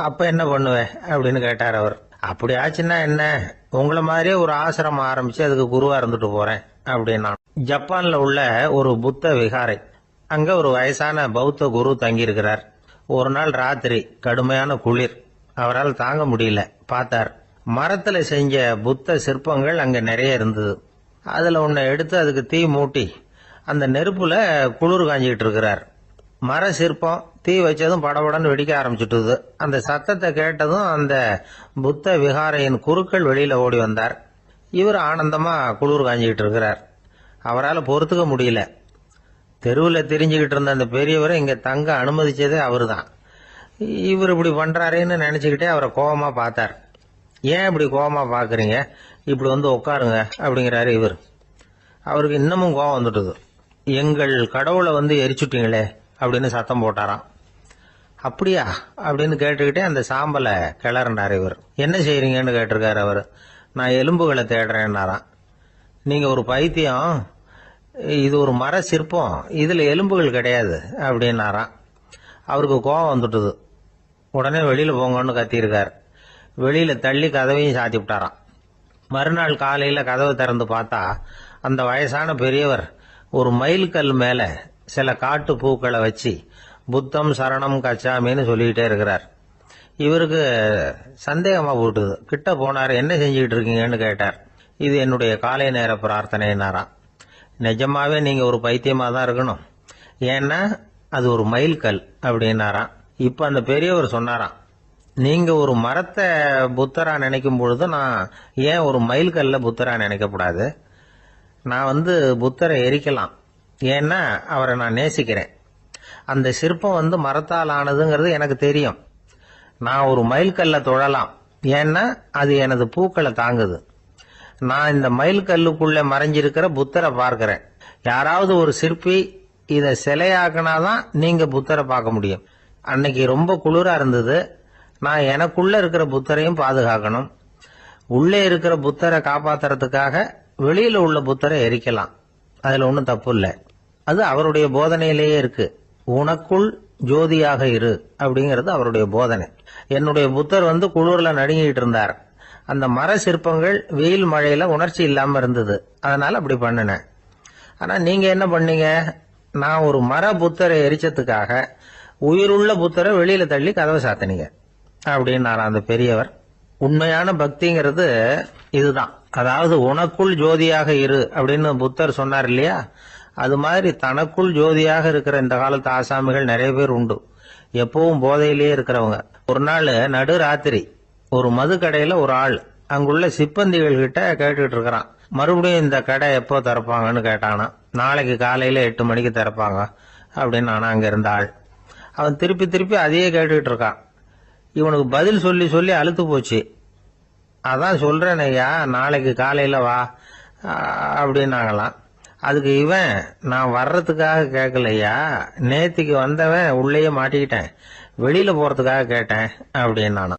அப்ப என்ன பண்ணுவேன் அப்படின்னு கேட்டார் அவர். அப்படி ஆச்சுன்னா என்ன, உங்களை மாதிரியே ஒரு ஆசிரமம் ஆரம்பிச்சு அதுக்கு குருவா இருந்துட்டு போறேன் அப்படின்னா. ஜப்பான்ல உள்ள ஒரு புத்த விகாரை, அங்க ஒரு வயசான பௌத்த குரு தங்கி இருக்கிறார். ஒரு நாள் ராத்திரி கடுமையான குளிர். அவரால் தாங்க முடியல. பார்த்தார், மரத்துல செஞ்ச புத்த சிற்பங்கள் அங்க நிறைய இருந்தது. அதுல ஒன்ன எடுத்து அதுக்கு தீ மூட்டி அந்த நெருப்புல குளிர் காஞ்சிக்கிட்டு இருக்கிறார். மர சிற்பம் தீ வச்சதும் படபடன்னு வெடிக்க ஆரம்பிச்சுட்டுது. அந்த சத்தத்தை கேட்டதும் அந்த புத்த விகாரையின் குருக்கள் வெளியில ஓடி வந்தார். இவர் ஆனந்தமா குளிர் காஞ்சிக்கிட்டு இருக்கிறார். அவரால் பொறுத்துக்க முடியல. தெருவில் தெரிஞ்சுக்கிட்டு இருந்த அந்த பெரியவரை இங்க தங்க அனுமதிச்சதே அவரு தான். இவர் இப்படி பண்றாருன்னு நினைச்சுக்கிட்டே அவரை கோபமா பார்த்தார். ஏன் இப்படி கோபமா பாக்குறீங்க, இப்படி உட்காருங்க அப்படிங்கிறாரு இவர். அவருக்கு இன்னமும் கோபம் வந்துட்டுது. எங்கள் கடவுளை எரிச்சுட்டீங்களே அப்படின்னு சத்தம் போட்டாராம். அப்படியா அப்படின்னு கேட்டுக்கிட்டே அந்த சாம்பலை கிளறினார் இவர். என்ன செய்யறீங்கன்னு கேட்டிருக்காரு அவர். நான் எலும்புகளை தேடுறேன்னாராம். நீங்க ஒரு பைத்தியம், இது ஒரு மர சிற்பம், இதுல எலும்புகள் கிடையாது அப்படின்னாராம். அவருக்கு கோபம் வந்துட்டுது. உடனே வெளியில போங்கன்னு கத்தியிருக்காரு. வெளியில தள்ளி கதவையும் சாத்தி விட்டாராம். மறுநாள் காலையில கதவை திறந்து பார்த்தா அந்த வயசான பெரியவர் ஒரு மைல்கல் மேல சில காட்டு பூக்களை வச்சு புத்தம் சரணம் கச்சாமின்னு சொல்லிக்கிட்டே இருக்கிறார். இவருக்கு சந்தேகமா போட்டுது. கிட்ட போனார். என்ன செஞ்சுக்கிட்டு இருக்கீங்கன்னு கேட்டார். இது என்னுடைய காலை நேர பிரார்த்தனைனாராம். நிஜமாவே நீங்க ஒரு பைத்தியமா தான் இருக்கணும், ஏன்னா அது ஒரு மைல்கல் அப்படின்னாராம். இப்ப அந்த பெரியவர் சொன்னாராம், நீங்க ஒரு மரத்தை புத்தரா நினைக்கும் பொழுது நான் ஏன் ஒரு மைல்கல்ல புத்தரா நினைக்கப்படாது? நான் புத்தரை எரிக்கலாம், ஏன்னா அவரை நான் நேசிக்கிறேன். அந்த சிற்பம் மரத்தால் ஆனதுங்கிறது எனக்கு தெரியும். நான் ஒரு மைல்கல்லை தொழலாம், ஏன்னா அது எனது பூக்களை தாங்குது. நான் இந்த மைல்கல்லுக்குள்ள மறைஞ்சிருக்கிற புத்தரை பார்க்கிறேன். யாராவது ஒரு சிற்பி இதை சிலையாக்குனாதான் நீங்க புத்தரை பார்க்க முடியும். அன்னைக்கு ரொம்ப குளிரா இருந்தது. நான் எனக்குள்ள இருக்கிற புத்தரையும் பாதுகாக்கணும். உள்ளே இருக்கிற புத்தரை காப்பாத்துறதுக்காக வெளியில உள்ள புத்தரை எரிக்கலாம். அதுல ஒன்றும் தப்பு இல்லை. அது அவருடைய போதனையிலேயே இருக்கு. உனக்குள் ஜோதியாக இரு அப்படிங்கிறது அவருடைய போதனை. என்னுடைய புத்தர் குளிர்ல நடுங்கிட்டு இருந்தார். அந்த மர சிற்பங்கள் வெயில் மழையில உணர்ச்சி இல்லாம இருந்தது, அதனால அப்படி பண்ணினேன். ஆனா நீங்க என்ன பண்ணீங்க? நான் ஒரு மர புத்தரை எரிச்சதுக்காக உயிருள்ள புத்தரை வெளியில தள்ளி கதவை சாத்தினீங்க அப்படின்னாரா அந்த பெரியவர். உண்மையான பக்திங்கிறது இதுதான். அதாவது உனக்குள் ஜோதியாக இரு அப்படின்னு புத்தர் சொன்னார் இல்லையா, அது மாதிரி தனக்குள் ஜோதியாக இருக்கிற இந்த காலத்து ஆசாமிகள் நிறைய பேர் உண்டு. எப்பவும் போதையிலேயே இருக்கிறவங்க. ஒரு நாள் நடு ராத்திரி ஒரு மது கடையில ஒரு ஆள் அங்குள்ள சிப்பந்திகள் கிட்ட கேட்டுட்டு இருக்கிறான். மறுபடியும் இந்த கடை எப்போ திறப்பாங்கன்னு கேட்டானா. நாளைக்கு காலையில 8 மணிக்கு திறப்பாங்க அப்படின்னு நானா அங்க இருந்த ஆள். அவன் திருப்பி திருப்பி அதையே கேட்டுக்கிட்டு இருக்கான். இவனுக்கு பதில் சொல்லி சொல்லி அழுத்து போச்சு. அதான் சொல்றேன் ஐயா, நாளைக்கு காலையில வா அப்படின்னாங்களாம். அதுக்கு இவன், நான் வர்றதுக்காக கேட்கலையா, நேத்திக்கு வந்தவன் உள்ளேயே மாட்டிக்கிட்டேன், வெளியில போறதுக்காக கேட்டேன் அப்படின்னானா.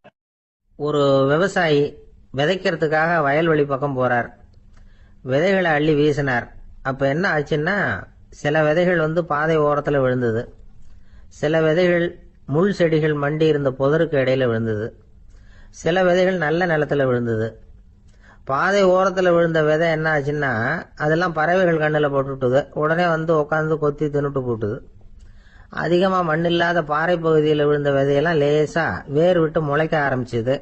ஒரு விவசாயி விதைக்கிறதுக்காக வயல்வெளி பக்கம் போறார். விதைகளை அள்ளி வீசினார். அப்ப என்ன ஆச்சுன்னா, சில விதைகள் பாதை ஓரத்துல விழுந்தது. சில விதைகள் முள் செடிகள் மண்டி இருந்த புதருக்கு இடையில விழுந்தது. சில விதைகள் நல்ல நிலத்துல விழுந்தது. பாதை ஓரத்துல விழுந்த விதை என்ன ஆச்சுன்னா, அதெல்லாம் பறவைகள் கண்ணில் போட்டுட்டுது. உடனே உட்காந்து கொத்தி தின்னுட்டு போட்டுது. அதிகமா மண் இல்லாத பாறை பகுதியில் விழுந்த விதையெல்லாம் லேசா வேர் விட்டு முளைக்க ஆரம்பிச்சுது.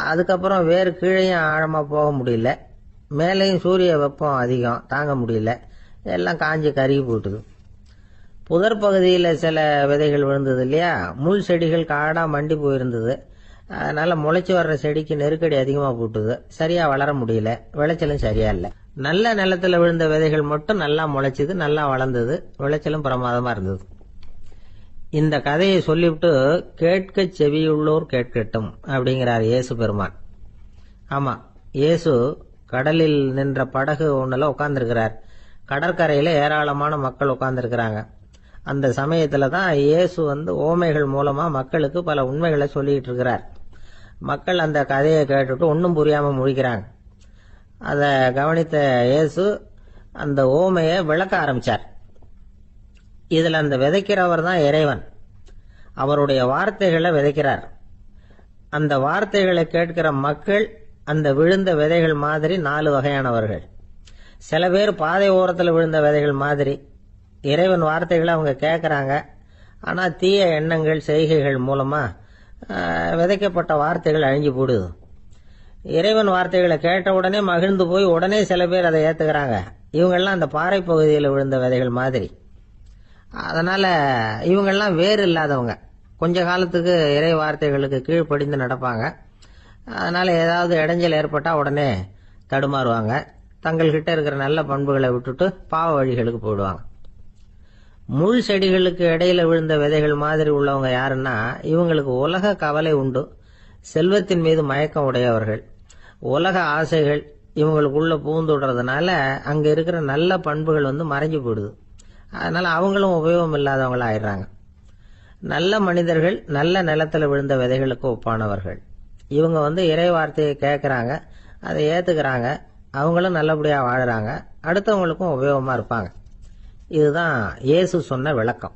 அதுக்கப்புறம் வேர் கீழேயும் ஆழமா போக முடியல, மேலேயும் சூரிய வெப்பம் அதிகம் தாங்க முடியல, எல்லாம் காஞ்சி கருகி போட்டுது. புதர் பகுதியில் சில விதைகள் விழுந்தது இல்லையா, முள் செடிகள் காடா மண்டி போயிருந்தது. அதனால முளைச்சி வர்ற செடிக்கு நெருக்கடி அதிகமா போட்டுது, சரியா வளர முடியல, விளைச்சலும் சரியா இல்லை. நல்ல நிலத்துல விழுந்த விதைகள் மட்டும் நல்லா முளைச்சது, நல்லா வளர்ந்தது, விளைச்சலும் பிரமாதமா இருந்தது. இந்த கதையை சொல்லிவிட்டு கேட்க செவியுள்ளோர் கேட்கட்டும் அப்படிங்கிறார் இயேசு பெருமான். ஆமா, இயேசு கடலில் நின்ற படகு ஒண்ணுல உட்கார்ந்துருக்கிறார். கடற்கரையில ஏராளமான மக்கள் உட்கார்ந்துருக்கிறாங்க. அந்த சமயத்துல தான் இயேசு ஓமைகள் மூலமா மக்களுக்கு பல உண்மைகளை சொல்லிட்டு இருக்கிறார். மக்கள் அந்த கதையை கேட்டுட்டு ஒன்னும் புரியாம முழிக்கிறாங்க. அத கவனித்த இயேசு அந்த ஓமையை விளக்க ஆரம்பிச்சார். இதுல அந்த விதைக்கிறவர் தான் இறைவன். அவருடைய வார்த்தைகளை விதைக்கிறார். அந்த வார்த்தைகளை கேட்கிற மக்கள் அந்த விழுந்த விதைகள் மாதிரி 4 வகையானவர்கள். சில பேர் பாதை ஓரத்தில் விழுந்த விதைகள் மாதிரி. இறைவன் வார்த்தைகளை அவங்க கேட்கறாங்க, ஆனா தீய எண்ணங்கள் செய்கைகள் மூலமா விதைக்கப்பட்ட வார்த்தைகள் அழிஞ்சு போடுது. இறைவன் வார்த்தைகளை கேட்ட உடனே மகிழ்ந்து போய் உடனே சில பேர் அதை ஏத்துக்கிறாங்க. இவங்கெல்லாம் அந்த பாறை பகுதியில் விழுந்த விதைகள் மாதிரி. அதனால இவங்கெல்லாம் வேறு இல்லாதவங்க. கொஞ்ச காலத்துக்கு இறை வார்த்தைகளுக்கு கீழ்ப்படிந்து நடப்பாங்க. அதனால ஏதாவது இடைஞ்சல் ஏற்பட்டா உடனே தடுமாறுவாங்க. தங்கள்கிட்ட இருக்கிற நல்ல பண்புகளை விட்டுட்டு பாவ வழிகளுக்கு போயிடுவாங்க. முள் செடிகளுக்கு இடையில விழுந்த விதைகள் மாதிரி உள்ளவங்க யாருன்னா, இவங்களுக்கு உலக கவலை உண்டு, செல்வத்தின் மீது மயக்கம் உடையவர்கள். உலக ஆசைகள் இவங்களுக்குள்ள பூந்துடுறதுனால அங்க இருக்கிற நல்ல பண்புகள் மறைஞ்சு போயிடுது. அதனால அவங்களும் உபயோகம் இல்லாதவங்களா ஆயிடுறாங்க. நல்ல மனிதர்கள் நல்ல நிலத்துல விழுந்த விதைகளுக்கு ஒப்பானவர்கள். இவங்க இறை வார்த்தையை கேட்கறாங்க, அதை ஏத்துக்கிறாங்க, அவங்களும் நல்லபடியா வாழறாங்க, அடுத்தவங்களுக்கும் உபயோகமா இருப்பாங்க. இதுதான் இயேசு சொன்ன விளக்கம்.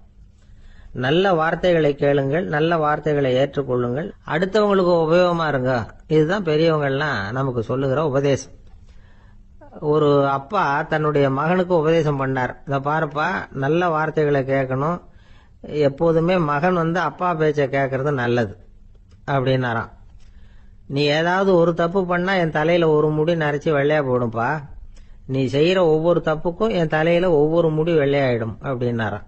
நல்ல வார்த்தைகளை கேளுங்கள், நல்ல வார்த்தைகளை ஏற்றுக்கொள்ளுங்கள், அடுத்தவங்களுக்கு உபயோகமா இருங்க. இதுதான் பெரியவங்கள்லாம் நமக்கு சொல்லுகிற உபதேசம். ஒரு அப்பா தன்னுடைய மகனுக்கு உபதேசம் பண்ணார். இத பாருப்பா, நல்ல வார்த்தைகளை கேட்கணும், எப்போதுமே மகன் அப்பா பேச்ச கேட்கறது நல்லது அப்படின்னாராம். நீ ஏதாவது ஒரு தப்பு பண்ணா என் தலையில ஒரு முடி நரைச்சி வெள்ளையா போடும்பா, நீ செய்யற ஒவ்வொரு தப்புக்கும் என் தலையில ஒவ்வொரு முடி வெள்ளையாயிடும் அப்படின்னாராம்.